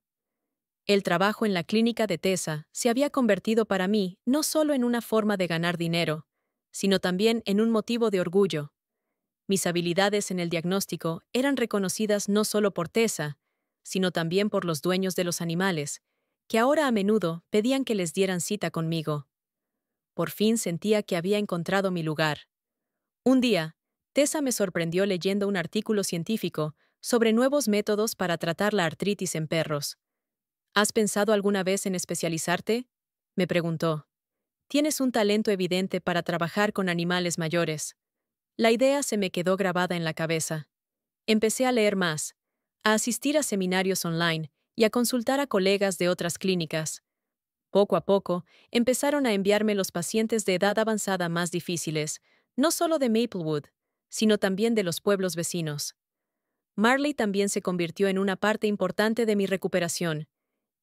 El trabajo en la clínica de Tessa se había convertido para mí no solo en una forma de ganar dinero, sino también en un motivo de orgullo. Mis habilidades en el diagnóstico eran reconocidas no solo por Tessa, sino también por los dueños de los animales, que ahora a menudo pedían que les dieran cita conmigo. Por fin sentía que había encontrado mi lugar. Un día, Tessa me sorprendió leyendo un artículo científico sobre nuevos métodos para tratar la artritis en perros. «¿Has pensado alguna vez en especializarte?», me preguntó. «Tienes un talento evidente para trabajar con animales mayores». La idea se me quedó grabada en la cabeza. Empecé a leer más, a asistir a seminarios online y a consultar a colegas de otras clínicas. Poco a poco, empezaron a enviarme los pacientes de edad avanzada más difíciles, no solo de Maplewood, sino también de los pueblos vecinos. Marley también se convirtió en una parte importante de mi recuperación.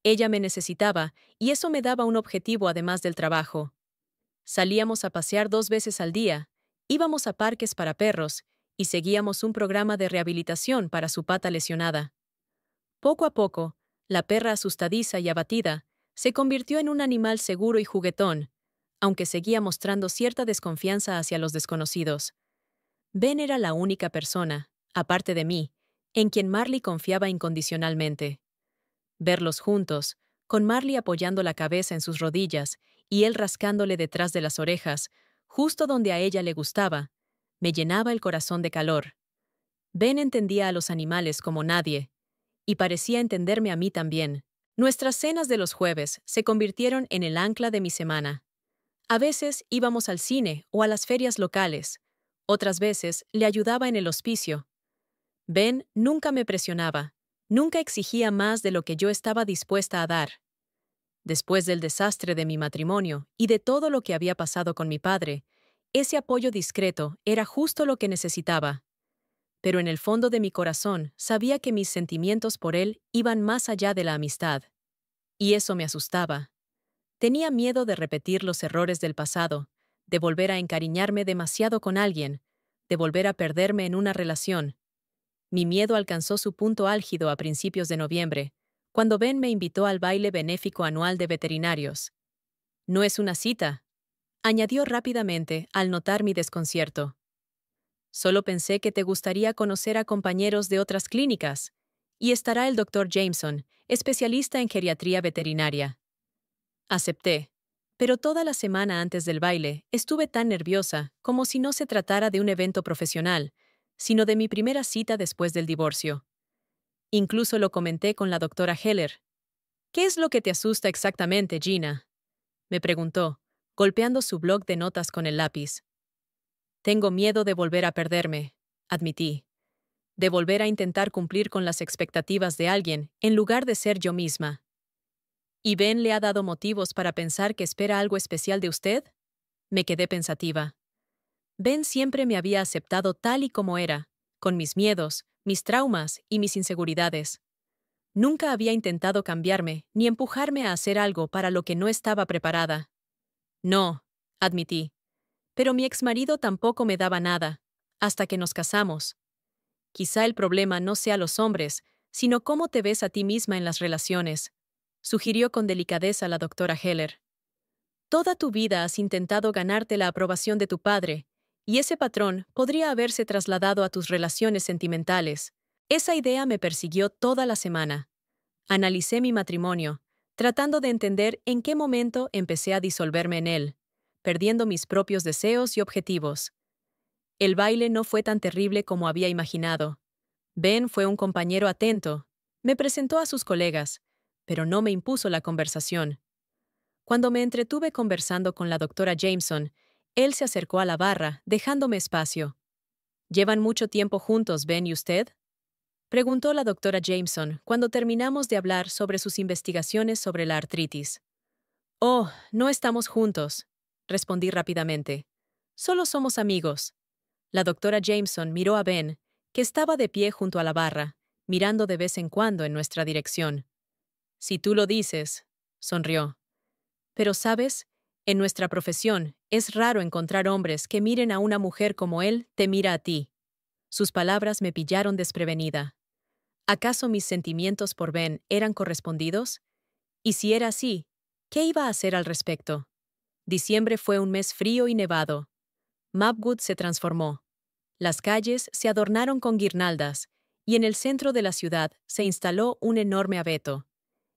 Ella me necesitaba, y eso me daba un objetivo además del trabajo. Salíamos a pasear 2 veces al día, íbamos a parques para perros, y seguíamos un programa de rehabilitación para su pata lesionada. Poco a poco, la perra asustadiza y abatida se convirtió en un animal seguro y juguetón, aunque seguía mostrando cierta desconfianza hacia los desconocidos. Ben era la única persona, aparte de mí, en quien Marley confiaba incondicionalmente. Verlos juntos, con Marley apoyando la cabeza en sus rodillas y él rascándole detrás de las orejas, justo donde a ella le gustaba, me llenaba el corazón de calor. Ben entendía a los animales como nadie, y parecía entenderme a mí también. Nuestras cenas de los jueves se convirtieron en el ancla de mi semana. A veces íbamos al cine o a las ferias locales, otras veces le ayudaba en el hospicio. Ben nunca me presionaba, nunca exigía más de lo que yo estaba dispuesta a dar. Después del desastre de mi matrimonio y de todo lo que había pasado con mi padre, ese apoyo discreto era justo lo que necesitaba. Pero en el fondo de mi corazón sabía que mis sentimientos por él iban más allá de la amistad. Y eso me asustaba. Tenía miedo de repetir los errores del pasado, de volver a encariñarme demasiado con alguien, de volver a perderme en una relación. Mi miedo alcanzó su punto álgido a principios de noviembre, cuando Ben me invitó al baile benéfico anual de veterinarios. «No es una cita», añadió rápidamente al notar mi desconcierto. «Solo pensé que te gustaría conocer a compañeros de otras clínicas. Y estará el Dr. Jameson, especialista en geriatría veterinaria». Acepté, pero toda la semana antes del baile estuve tan nerviosa como si no se tratara de un evento profesional, sino de mi primera cita después del divorcio. Incluso lo comenté con la doctora Heller. «¿Qué es lo que te asusta exactamente, Gina?», me preguntó, golpeando su bloc de notas con el lápiz. «Tengo miedo de volver a perderme», admití. «De volver a intentar cumplir con las expectativas de alguien en lugar de ser yo misma». «¿Y Ben le ha dado motivos para pensar que espera algo especial de usted?», me quedé pensativa. Ben siempre me había aceptado tal y como era, con mis miedos, mis traumas y mis inseguridades. Nunca había intentado cambiarme ni empujarme a hacer algo para lo que no estaba preparada. «No», admití. «Pero mi exmarido tampoco me daba nada, hasta que nos casamos. Quizá el problema no sea los hombres, sino cómo te ves a ti misma en las relaciones», sugirió con delicadeza la doctora Heller. «Toda tu vida has intentado ganarte la aprobación de tu padre, y ese patrón podría haberse trasladado a tus relaciones sentimentales». Esa idea me persiguió toda la semana. Analicé mi matrimonio, tratando de entender en qué momento empecé a disolverme en él, perdiendo mis propios deseos y objetivos. El baile no fue tan terrible como había imaginado. Ben fue un compañero atento, me presentó a sus colegas, pero no me impuso la conversación. Cuando me entretuve conversando con la doctora Jameson, él se acercó a la barra, dejándome espacio. «¿Llevan mucho tiempo juntos, Ben y usted?», preguntó la doctora Jameson cuando terminamos de hablar sobre sus investigaciones sobre la artritis. «Oh, no estamos juntos», respondí rápidamente. «Solo somos amigos». La doctora Jameson miró a Ben, que estaba de pie junto a la barra, mirando de vez en cuando en nuestra dirección. «Si tú lo dices», sonrió. «Pero, ¿sabes? En nuestra profesión es raro encontrar hombres que miren a una mujer como él te mira a ti». Sus palabras me pillaron desprevenida. ¿Acaso mis sentimientos por Ben eran correspondidos? Y si era así, ¿qué iba a hacer al respecto? Diciembre fue un mes frío y nevado. Mapwood se transformó. Las calles se adornaron con guirnaldas, y en el centro de la ciudad se instaló un enorme abeto.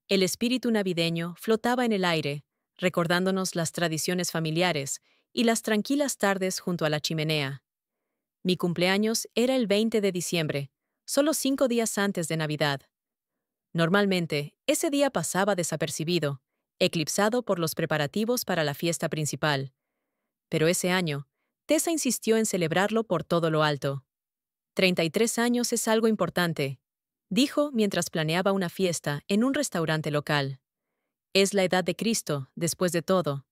El espíritu navideño flotaba en el aire, recordándonos las tradiciones familiares y las tranquilas tardes junto a la chimenea. Mi cumpleaños era el 20 de diciembre, solo 5 días antes de Navidad. Normalmente, ese día pasaba desapercibido, eclipsado por los preparativos para la fiesta principal. Pero ese año, Tessa insistió en celebrarlo por todo lo alto. 33 años es algo importante, dijo mientras planeaba una fiesta en un restaurante local. Es la edad de Cristo, después de todo.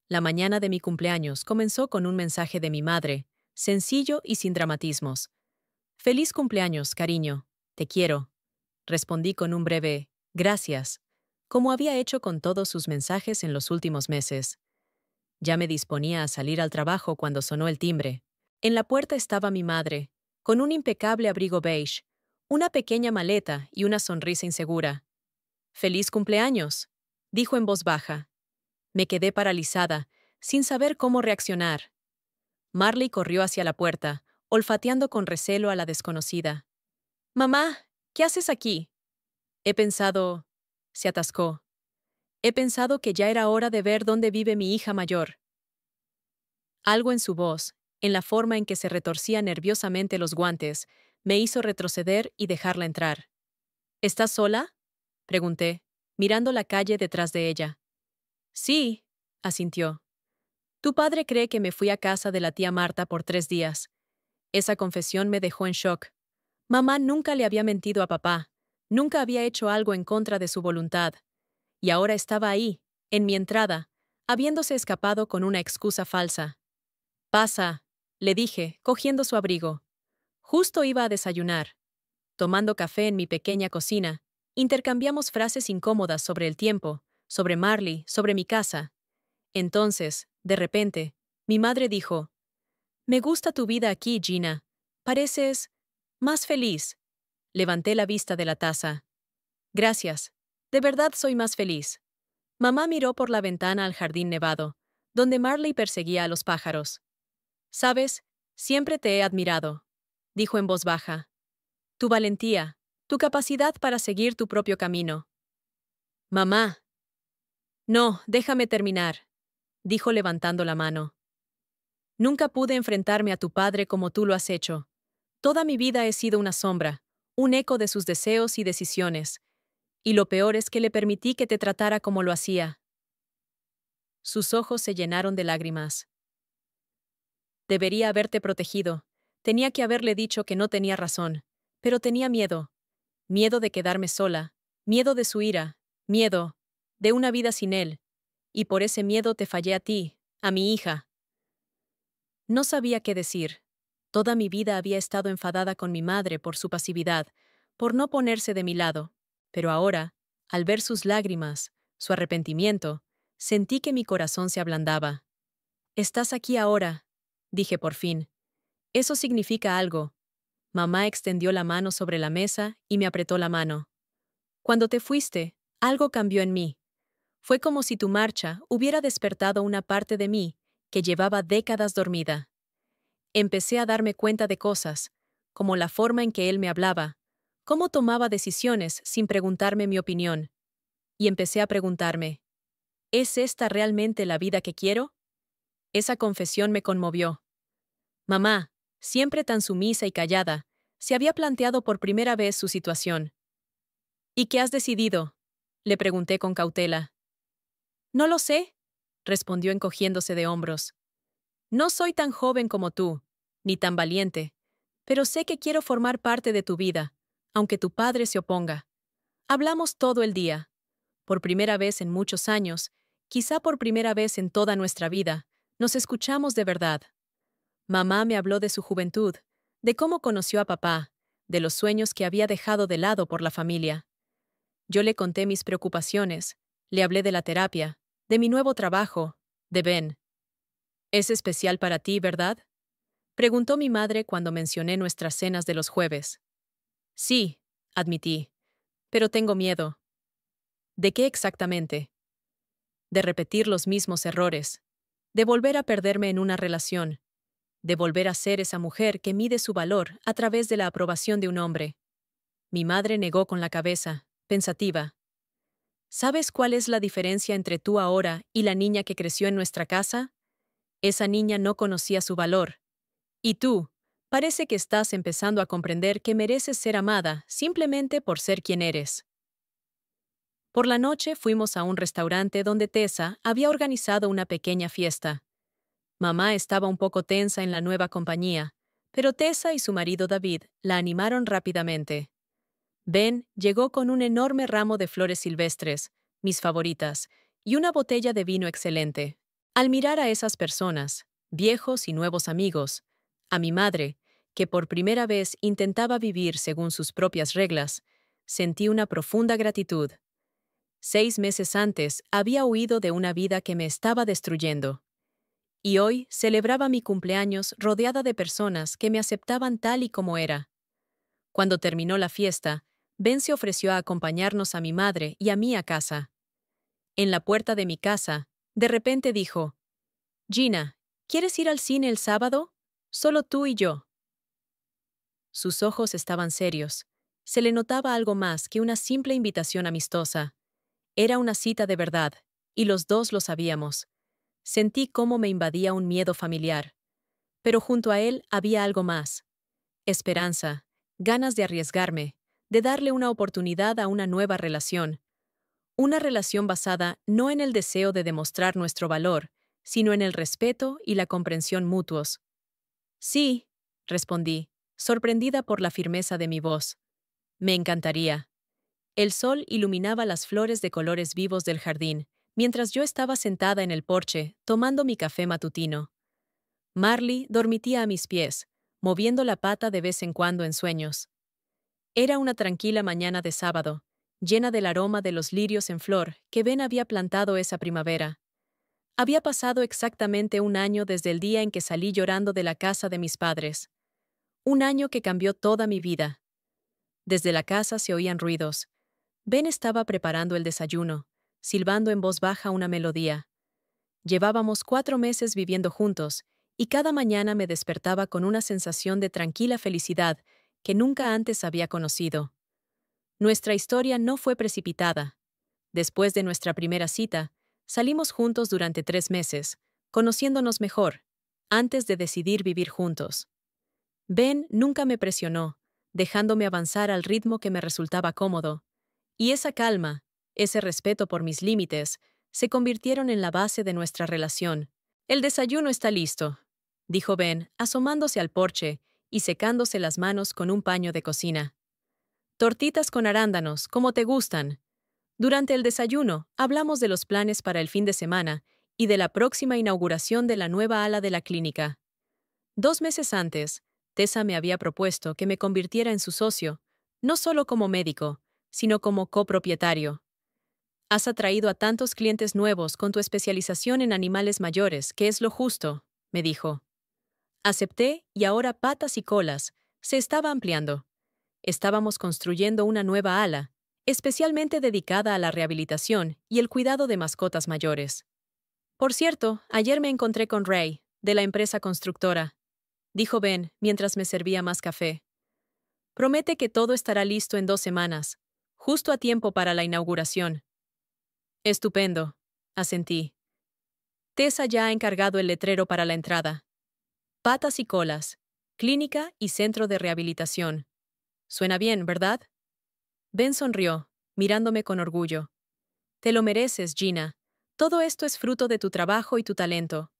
La mañana de mi cumpleaños comenzó con un mensaje de mi madre, sencillo y sin dramatismos. «Feliz cumpleaños, cariño. Te quiero», respondí con un breve «gracias», como había hecho con todos sus mensajes en los últimos meses. Ya me disponía a salir al trabajo cuando sonó el timbre. En la puerta estaba mi madre, con un impecable abrigo beige, una pequeña maleta y una sonrisa insegura. «¡Feliz cumpleaños!», dijo en voz baja. Me quedé paralizada, sin saber cómo reaccionar. Marley corrió hacia la puerta, olfateando con recelo a la desconocida. «Mamá, ¿qué haces aquí?» He pensado... Se atascó. He pensado que ya era hora de ver dónde vive mi hija mayor. Algo en su voz, en la forma en que se retorcía nerviosamente los guantes, me hizo retroceder y dejarla entrar. «¿Estás sola?», pregunté, mirando la calle detrás de ella. «Sí», asintió. «Tu padre cree que me fui a casa de la tía Marta por 3 días». Esa confesión me dejó en shock. Mamá nunca le había mentido a papá, nunca había hecho algo en contra de su voluntad. Y ahora estaba ahí, en mi entrada, habiéndose escapado con una excusa falsa. «Pasa», le dije, cogiendo su abrigo. Justo iba a desayunar. Tomando café en mi pequeña cocina, intercambiamos frases incómodas sobre el tiempo, sobre Marley, sobre mi casa. Entonces, de repente, mi madre dijo: «Me gusta tu vida aquí, Gina. Pareces más feliz». Levanté la vista de la taza. «Gracias. De verdad soy más feliz». Mamá miró por la ventana al jardín nevado, donde Marley perseguía a los pájaros. «Sabes, siempre te he admirado», dijo en voz baja. «Tu valentía, tu capacidad para seguir tu propio camino». «Mamá». «No, déjame terminar», dijo levantando la mano. «Nunca pude enfrentarme a tu padre como tú lo has hecho. Toda mi vida he sido una sombra, un eco de sus deseos y decisiones. Y lo peor es que le permití que te tratara como lo hacía». Sus ojos se llenaron de lágrimas. «Debería haberte protegido. Tenía que haberle dicho que no tenía razón. Pero tenía miedo. Miedo de quedarme sola. Miedo de su ira. Miedo de una vida sin él. Y por ese miedo te fallé a ti, a mi hija». No sabía qué decir. Toda mi vida había estado enfadada con mi madre por su pasividad, por no ponerse de mi lado. Pero ahora, al ver sus lágrimas, su arrepentimiento, sentí que mi corazón se ablandaba. «Estás aquí ahora», dije por fin. «Eso significa algo». Mamá extendió la mano sobre la mesa y me apretó la mano. «Cuando te fuiste, algo cambió en mí. Fue como si tu marcha hubiera despertado una parte de mí que llevaba décadas dormida. Empecé a darme cuenta de cosas, como la forma en que él me hablaba, cómo tomaba decisiones sin preguntarme mi opinión. Y empecé a preguntarme, ¿es esta realmente la vida que quiero?». Esa confesión me conmovió. Mamá, siempre tan sumisa y callada, se había planteado por primera vez su situación. «¿Y qué has decidido?», le pregunté con cautela. «No lo sé», respondió encogiéndose de hombros. «No soy tan joven como tú, ni tan valiente, pero sé que quiero formar parte de tu vida, aunque tu padre se oponga. Hablamos todo el día. Por primera vez en muchos años, quizá por primera vez en toda nuestra vida, nos escuchamos de verdad. Mamá me habló de su juventud, de cómo conoció a papá, de los sueños que había dejado de lado por la familia. Yo le conté mis preocupaciones, le hablé de la terapia, de mi nuevo trabajo, de Ben. «Es especial para ti, ¿verdad?», preguntó mi madre cuando mencioné nuestras cenas de los jueves. «Sí», admití, «pero tengo miedo». «¿De qué exactamente?». «De repetir los mismos errores, de volver a perderme en una relación, de volver a ser esa mujer que mide su valor a través de la aprobación de un hombre». Mi madre negó con la cabeza, pensativa. «¿Sabes cuál es la diferencia entre tú ahora y la niña que creció en nuestra casa? Esa niña no conocía su valor. Y tú, parece que estás empezando a comprender que mereces ser amada simplemente por ser quien eres». Por la noche fuimos a un restaurante donde Tessa había organizado una pequeña fiesta. Mamá estaba un poco tensa en la nueva compañía, pero Tessa y su marido David la animaron rápidamente. Ben llegó con un enorme ramo de flores silvestres, mis favoritas, y una botella de vino excelente. Al mirar a esas personas, viejos y nuevos amigos, a mi madre, que por primera vez intentaba vivir según sus propias reglas, sentí una profunda gratitud. 6 meses antes había huido de una vida que me estaba destruyendo. Y hoy celebraba mi cumpleaños rodeada de personas que me aceptaban tal y como era. Cuando terminó la fiesta, Ben se ofreció a acompañarnos a mi madre y a mí a casa. En la puerta de mi casa, de repente dijo: «Gina, ¿quieres ir al cine el sábado? Solo tú y yo». Sus ojos estaban serios. Se le notaba algo más que una simple invitación amistosa. Era una cita de verdad, y los dos lo sabíamos. Sentí cómo me invadía un miedo familiar. Pero junto a él había algo más. Esperanza, ganas de arriesgarme, de darle una oportunidad a una nueva relación. Una relación basada no en el deseo de demostrar nuestro valor, sino en el respeto y la comprensión mutuos. «Sí», respondí, sorprendida por la firmeza de mi voz. «Me encantaría». El sol iluminaba las flores de colores vivos del jardín, mientras yo estaba sentada en el porche, tomando mi café matutino. Marley dormitía a mis pies, moviendo la pata de vez en cuando en sueños. Era una tranquila mañana de sábado, llena del aroma de los lirios en flor que Ben había plantado esa primavera. Había pasado exactamente un año desde el día en que salí llorando de la casa de mis padres. Un año que cambió toda mi vida. Desde la casa se oían ruidos. Ben estaba preparando el desayuno, silbando en voz baja una melodía. Llevábamos 4 meses viviendo juntos, y cada mañana me despertaba con una sensación de tranquila felicidad que nunca antes había conocido. Nuestra historia no fue precipitada. Después de nuestra primera cita, salimos juntos durante 3 meses, conociéndonos mejor, antes de decidir vivir juntos. Ben nunca me presionó, dejándome avanzar al ritmo que me resultaba cómodo, y esa calma, ese respeto por mis límites, se convirtieron en la base de nuestra relación. «El desayuno está listo», dijo Ben, asomándose al porche y secándose las manos con un paño de cocina. «Tortitas con arándanos, como te gustan». Durante el desayuno, hablamos de los planes para el fin de semana y de la próxima inauguración de la nueva ala de la clínica. 2 meses antes, Tessa me había propuesto que me convirtiera en su socio, no solo como médico, sino como copropietario. «Has atraído a tantos clientes nuevos con tu especialización en animales mayores, que es lo justo», me dijo. Acepté y ahora Patas y Colas se estaba ampliando. Estábamos construyendo una nueva ala, especialmente dedicada a la rehabilitación y el cuidado de mascotas mayores. «Por cierto, ayer me encontré con Ray, de la empresa constructora», dijo Ben mientras me servía más café. «Promete que todo estará listo en 2 semanas, justo a tiempo para la inauguración». «Estupendo», asentí. Tessa ya ha encargado el letrero para la entrada. «Patas y Colas, clínica y centro de rehabilitación». Suena bien, ¿verdad? Ben sonrió, mirándome con orgullo. «Te lo mereces, Gina. Todo esto es fruto de tu trabajo y tu talento».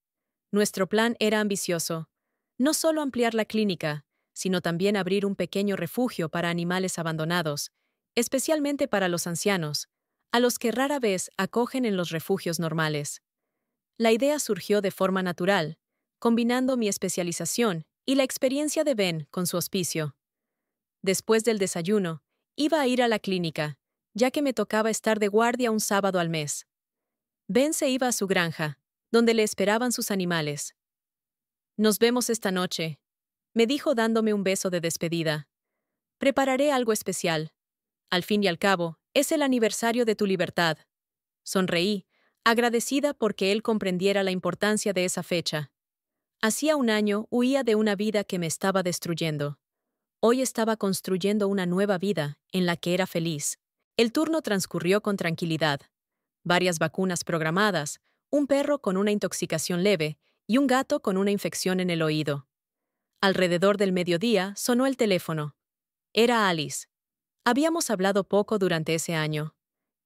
Nuestro plan era ambicioso. No solo ampliar la clínica, sino también abrir un pequeño refugio para animales abandonados, especialmente para los ancianos, a los que rara vez acogen en los refugios normales. La idea surgió de forma natural, combinando mi especialización y la experiencia de Ben con su hospicio. Después del desayuno, iba a ir a la clínica, ya que me tocaba estar de guardia un sábado al mes. Ben se iba a su granja, donde le esperaban sus animales. «Nos vemos esta noche», me dijo dándome un beso de despedida. «Prepararé algo especial. Al fin y al cabo, es el aniversario de tu libertad». Sonreí, agradecida porque él comprendiera la importancia de esa fecha. Hacía un año huía de una vida que me estaba destruyendo. Hoy estaba construyendo una nueva vida en la que era feliz. El turno transcurrió con tranquilidad. Varias vacunas programadas, un perro con una intoxicación leve y un gato con una infección en el oído. Alrededor del mediodía sonó el teléfono. Era Alice. Habíamos hablado poco durante ese año.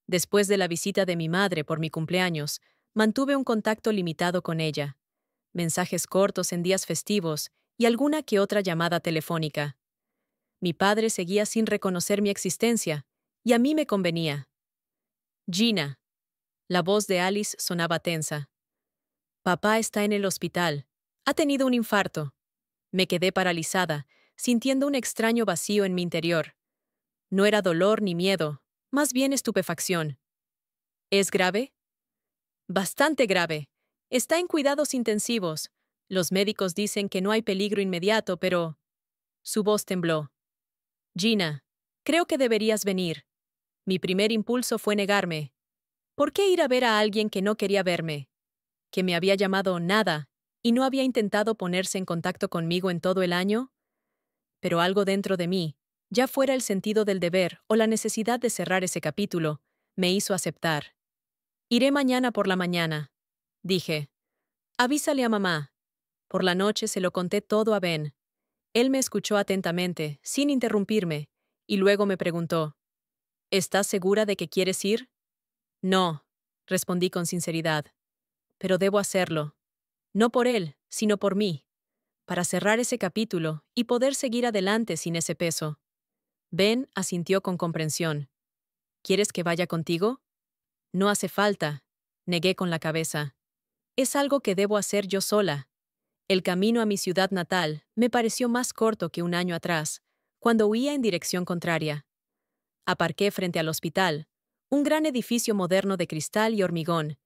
Después de la visita de mi madre por mi cumpleaños, mantuve un contacto limitado con ella. Mensajes cortos en días festivos y alguna que otra llamada telefónica. Mi padre seguía sin reconocer mi existencia, y a mí me convenía. «Gina». La voz de Alice sonaba tensa. «Papá está en el hospital. Ha tenido un infarto». Me quedé paralizada, sintiendo un extraño vacío en mi interior. No era dolor ni miedo, más bien estupefacción. ¿Es grave? Bastante grave. Está en cuidados intensivos. Los médicos dicen que no hay peligro inmediato, pero... Su voz tembló. Gina, creo que deberías venir. Mi primer impulso fue negarme. ¿Por qué ir a ver a alguien que no quería verme? ¿Que me había llamado nada y no había intentado ponerse en contacto conmigo en todo el año? Pero algo dentro de mí, ya fuera el sentido del deber o la necesidad de cerrar ese capítulo, me hizo aceptar. Iré mañana por la mañana, dije. Avísale a mamá. Por la noche se lo conté todo a Ben. Él me escuchó atentamente, sin interrumpirme, y luego me preguntó, ¿estás segura de que quieres ir? No, respondí con sinceridad. Pero debo hacerlo. No por él, sino por mí. Para cerrar ese capítulo y poder seguir adelante sin ese peso. Ben asintió con comprensión. ¿Quieres que vaya contigo? No hace falta, negué con la cabeza. Es algo que debo hacer yo sola. El camino a mi ciudad natal me pareció más corto que un año atrás, cuando huía en dirección contraria. Aparqué frente al hospital, un gran edificio moderno de cristal y hormigón,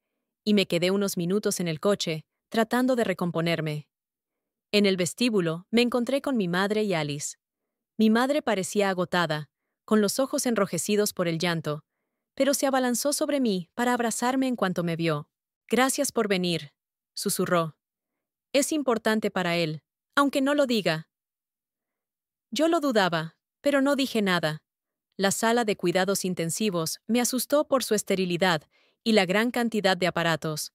y me quedé unos minutos en el coche, tratando de recomponerme. En el vestíbulo me encontré con mi madre y Alice. Mi madre parecía agotada, con los ojos enrojecidos por el llanto, pero se abalanzó sobre mí para abrazarme en cuanto me vio. Gracias por venir, susurró. Es importante para él, aunque no lo diga. Yo lo dudaba, pero no dije nada. La sala de cuidados intensivos me asustó por su esterilidad y la gran cantidad de aparatos.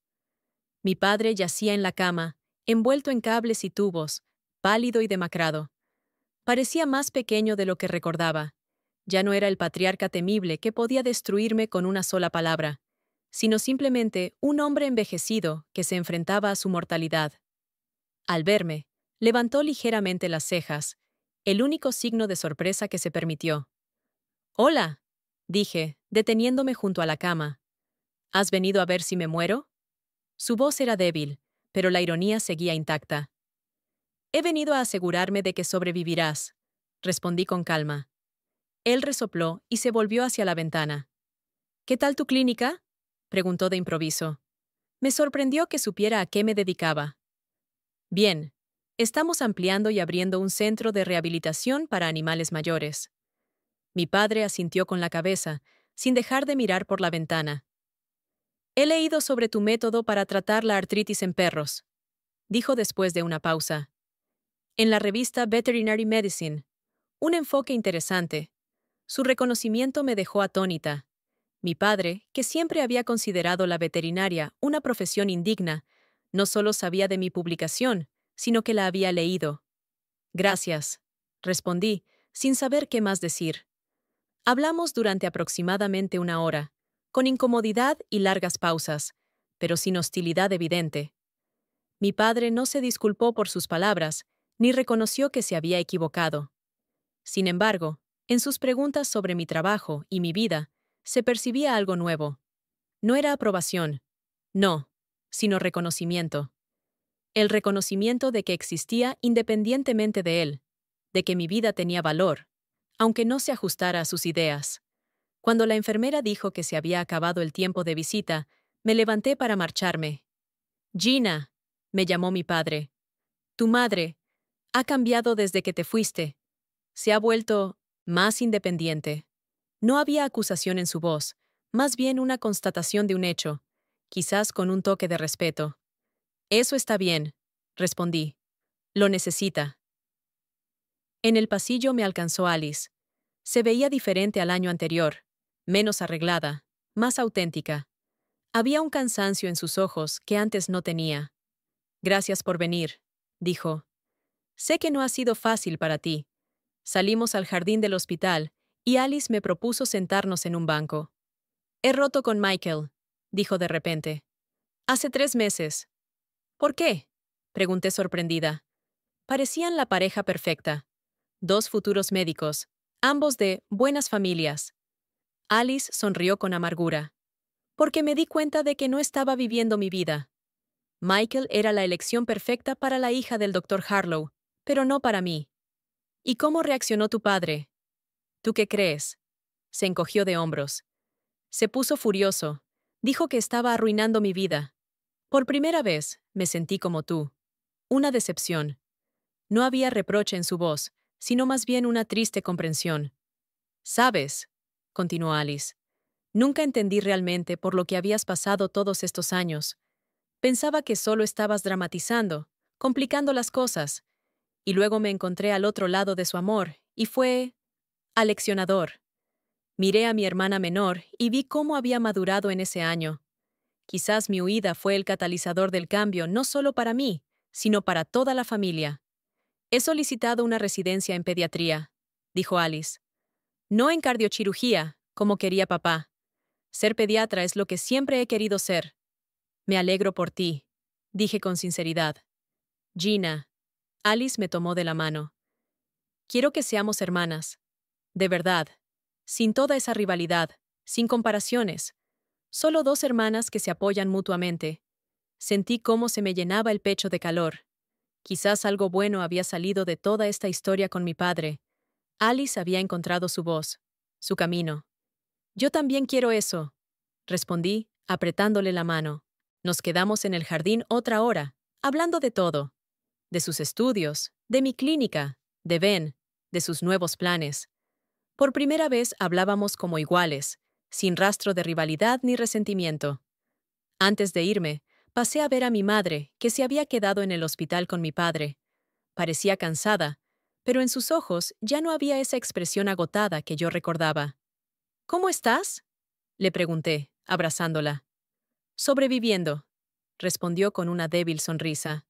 Mi padre yacía en la cama, envuelto en cables y tubos, pálido y demacrado. Parecía más pequeño de lo que recordaba. Ya no era el patriarca temible que podía destruirme con una sola palabra, sino simplemente un hombre envejecido que se enfrentaba a su mortalidad. Al verme, levantó ligeramente las cejas, el único signo de sorpresa que se permitió. «Hola», dije, deteniéndome junto a la cama. «¿Has venido a ver si me muero?» Su voz era débil, pero la ironía seguía intacta. «He venido a asegurarme de que sobrevivirás», respondí con calma. Él resopló y se volvió hacia la ventana. «¿Qué tal tu clínica?», preguntó de improviso. Me sorprendió que supiera a qué me dedicaba. «Bien, estamos ampliando y abriendo un centro de rehabilitación para animales mayores». Mi padre asintió con la cabeza, sin dejar de mirar por la ventana. «He leído sobre tu método para tratar la artritis en perros», dijo después de una pausa. «En la revista Veterinary Medicine. Un enfoque interesante. Su reconocimiento me dejó atónita. Mi padre, que siempre había considerado la veterinaria una profesión indigna, no solo sabía de mi publicación, sino que la había leído. «Gracias», respondí, sin saber qué más decir. Hablamos durante aproximadamente una hora, con incomodidad y largas pausas, pero sin hostilidad evidente. Mi padre no se disculpó por sus palabras, ni reconoció que se había equivocado. Sin embargo, en sus preguntas sobre mi trabajo y mi vida, se percibía algo nuevo. No era aprobación, no, sino reconocimiento. El reconocimiento de que existía independientemente de él, de que mi vida tenía valor, aunque no se ajustara a sus ideas. Cuando la enfermera dijo que se había acabado el tiempo de visita, me levanté para marcharme. «Gina», me llamó mi padre. «Tu madre ha cambiado desde que te fuiste. Se ha vuelto más independiente». No había acusación en su voz, más bien una constatación de un hecho, quizás con un toque de respeto. «Eso está bien», respondí. «Lo necesita». En el pasillo me alcanzó Alice. Se veía diferente al año anterior, menos arreglada, más auténtica. Había un cansancio en sus ojos que antes no tenía. «Gracias por venir», dijo. «Sé que no ha sido fácil para ti». Salimos al jardín del hospital y Alice me propuso sentarnos en un banco. «He roto con Michael», dijo de repente. «Hace 3 meses». «¿Por qué?», pregunté sorprendida. Parecían la pareja perfecta. 2 futuros médicos, ambos de buenas familias. Alice sonrió con amargura. «Porque me di cuenta de que no estaba viviendo mi vida. Michael era la elección perfecta para la hija del Dr. Harlow, pero no para mí». «¿Y cómo reaccionó tu padre?» «¿Tú qué crees?». Se encogió de hombros. Se puso furioso. Dijo que estaba arruinando mi vida. Por primera vez, me sentí como tú. Una decepción. No había reproche en su voz, sino más bien una triste comprensión. «Sabes», continuó Alice, «nunca entendí realmente por lo que habías pasado todos estos años. Pensaba que solo estabas dramatizando, complicando las cosas, y luego me encontré al otro lado de su amor, y fue aleccionador. Miré a mi hermana menor y vi cómo había madurado en ese año. Quizás mi huida fue el catalizador del cambio no solo para mí, sino para toda la familia. He solicitado una residencia en pediatría», dijo Alice. «No en cardiochirugía, como quería papá. Ser pediatra es lo que siempre he querido ser. Me alegro por ti», dije con sinceridad. «Gina», Alice me tomó de la mano. «Quiero que seamos hermanas. De verdad. Sin toda esa rivalidad, sin comparaciones. Solo dos hermanas que se apoyan mutuamente». Sentí cómo se me llenaba el pecho de calor. Quizás algo bueno había salido de toda esta historia con mi padre. Alice había encontrado su voz, su camino. «Yo también quiero eso», respondí, apretándole la mano. Nos quedamos en el jardín otra hora, hablando de todo. De sus estudios, de mi clínica, de Ben, de sus nuevos planes. Por primera vez hablábamos como iguales, sin rastro de rivalidad ni resentimiento. Antes de irme, pasé a ver a mi madre, que se había quedado en el hospital con mi padre. Parecía cansada, pero en sus ojos ya no había esa expresión agotada que yo recordaba. «¿Cómo estás?», le pregunté, abrazándola. «Sobreviviendo», respondió con una débil sonrisa.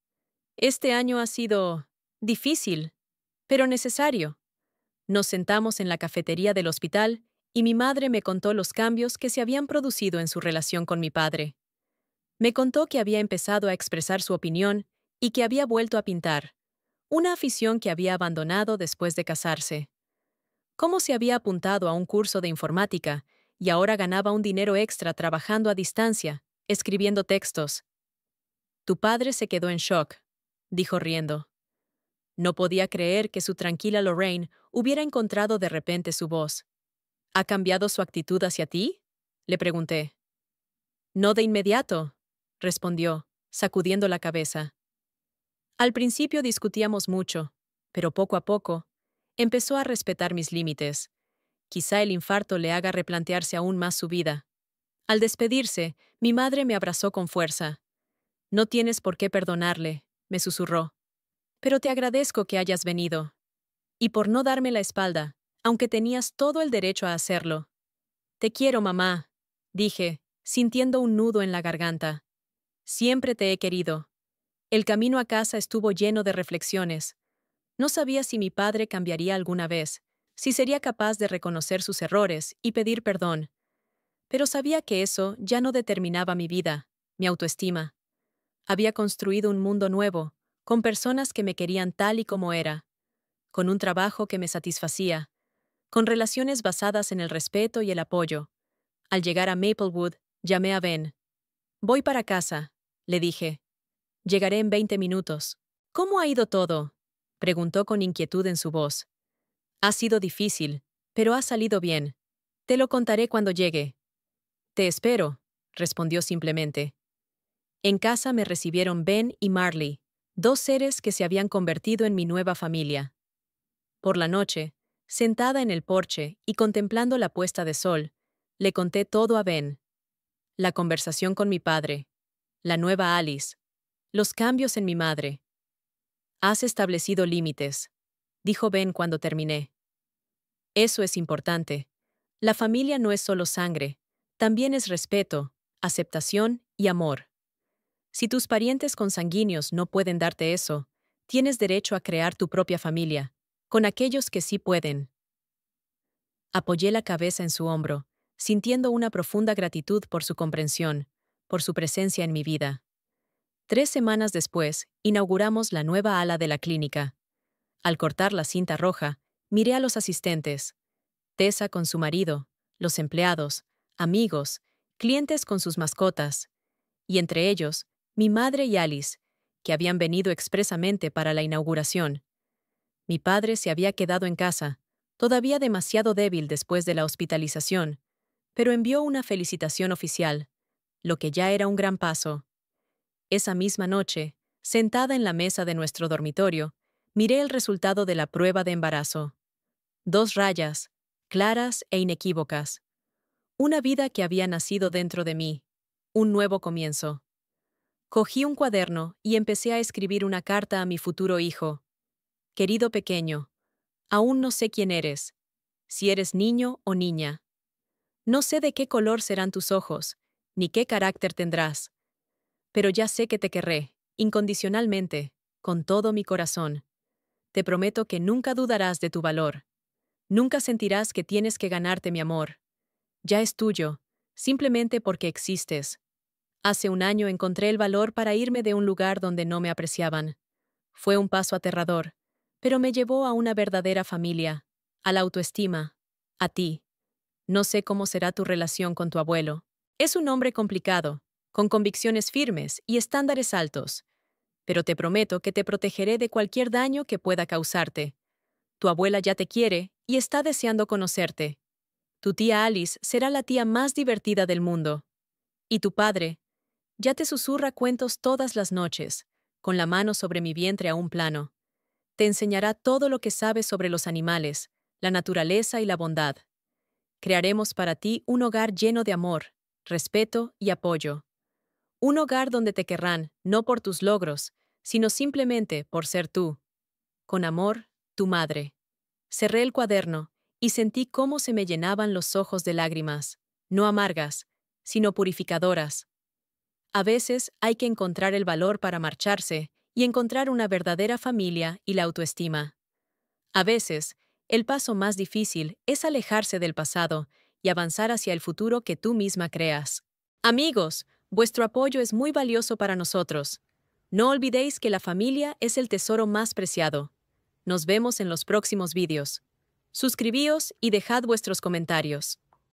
«Este año ha sido difícil, pero necesario». Nos sentamos en la cafetería del hospital y mi madre me contó los cambios que se habían producido en su relación con mi padre. Me contó que había empezado a expresar su opinión y que había vuelto a pintar, una afición que había abandonado después de casarse. Cómo se había apuntado a un curso de informática y ahora ganaba un dinero extra trabajando a distancia, escribiendo textos. «Tu padre se quedó en shock», dijo riendo. No podía creer que su tranquila Lorraine hubiera encontrado de repente su voz. «¿Ha cambiado su actitud hacia ti?», le pregunté. «No de inmediato», respondió, sacudiendo la cabeza. Al principio discutíamos mucho, pero poco a poco empezó a respetar mis límites. Quizá el infarto le haga replantearse aún más su vida. Al despedirse, mi madre me abrazó con fuerza. «No tienes por qué perdonarle», me susurró. «Pero te agradezco que hayas venido. Y por no darme la espalda, aunque tenías todo el derecho a hacerlo». «Te quiero, mamá», dije, sintiendo un nudo en la garganta. «Siempre te he querido». El camino a casa estuvo lleno de reflexiones. No sabía si mi padre cambiaría alguna vez, si sería capaz de reconocer sus errores y pedir perdón. Pero sabía que eso ya no determinaba mi vida, mi autoestima. Había construido un mundo nuevo, con personas que me querían tal y como era, con un trabajo que me satisfacía, con relaciones basadas en el respeto y el apoyo. Al llegar a Maplewood, llamé a Ben. «Voy para casa», le dije. «Llegaré en 20 minutos». «¿Cómo ha ido todo?», preguntó con inquietud en su voz. «Ha sido difícil, pero ha salido bien. Te lo contaré cuando llegue». «Te espero», respondió simplemente. En casa me recibieron Ben y Marley, dos seres que se habían convertido en mi nueva familia. Por la noche, sentada en el porche y contemplando la puesta de sol, le conté todo a Ben. La conversación con mi padre, la nueva Alice, los cambios en mi madre. «Has establecido límites», dijo Ben cuando terminé. «Eso es importante. La familia no es solo sangre, también es respeto, aceptación y amor. Si tus parientes consanguíneos no pueden darte eso, tienes derecho a crear tu propia familia, con aquellos que sí pueden». Apoyé la cabeza en su hombro, sintiendo una profunda gratitud por su comprensión, por su presencia en mi vida. 3 semanas después, inauguramos la nueva ala de la clínica. Al cortar la cinta roja, miré a los asistentes. Tessa con su marido, los empleados, amigos, clientes con sus mascotas, y entre ellos, mi madre y Alice, que habían venido expresamente para la inauguración. Mi padre se había quedado en casa, todavía demasiado débil después de la hospitalización, pero envió una felicitación oficial. lo que ya era un gran paso. Esa misma noche, sentada en la mesa de nuestro dormitorio, miré el resultado de la prueba de embarazo. 2 rayas, claras e inequívocas. Una vida que había nacido dentro de mí. Un nuevo comienzo. Cogí un cuaderno y empecé a escribir una carta a mi futuro hijo. Querido pequeño, aún no sé quién eres, si eres niño o niña. No sé de qué color serán tus ojos, ni qué carácter tendrás. Pero ya sé que te querré, incondicionalmente, con todo mi corazón. Te prometo que nunca dudarás de tu valor. Nunca sentirás que tienes que ganarte mi amor. Ya es tuyo, simplemente porque existes. Hace un año encontré el valor para irme de un lugar donde no me apreciaban. Fue un paso aterrador, pero me llevó a una verdadera familia, a la autoestima, a ti. No sé cómo será tu relación con tu abuelo. Es un hombre complicado, con convicciones firmes y estándares altos, pero te prometo que te protegeré de cualquier daño que pueda causarte. Tu abuela ya te quiere y está deseando conocerte. Tu tía Alice será la tía más divertida del mundo. Y tu padre ya te susurra cuentos todas las noches, con la mano sobre mi vientre a un plano. Te enseñará todo lo que sabes sobre los animales, la naturaleza y la bondad. Crearemos para ti un hogar lleno de amor, respeto y apoyo. Un hogar donde te querrán, no por tus logros, sino simplemente por ser tú. Con amor, tu madre. Cerré el cuaderno y sentí cómo se me llenaban los ojos de lágrimas, no amargas, sino purificadoras. A veces hay que encontrar el valor para marcharse y encontrar una verdadera familia y la autoestima. A veces, el paso más difícil es alejarse del pasado y avanzar hacia el futuro que tú misma creas. Amigos, vuestro apoyo es muy valioso para nosotros. No olvidéis que la familia es el tesoro más preciado. Nos vemos en los próximos vídeos. Suscribíos y dejad vuestros comentarios.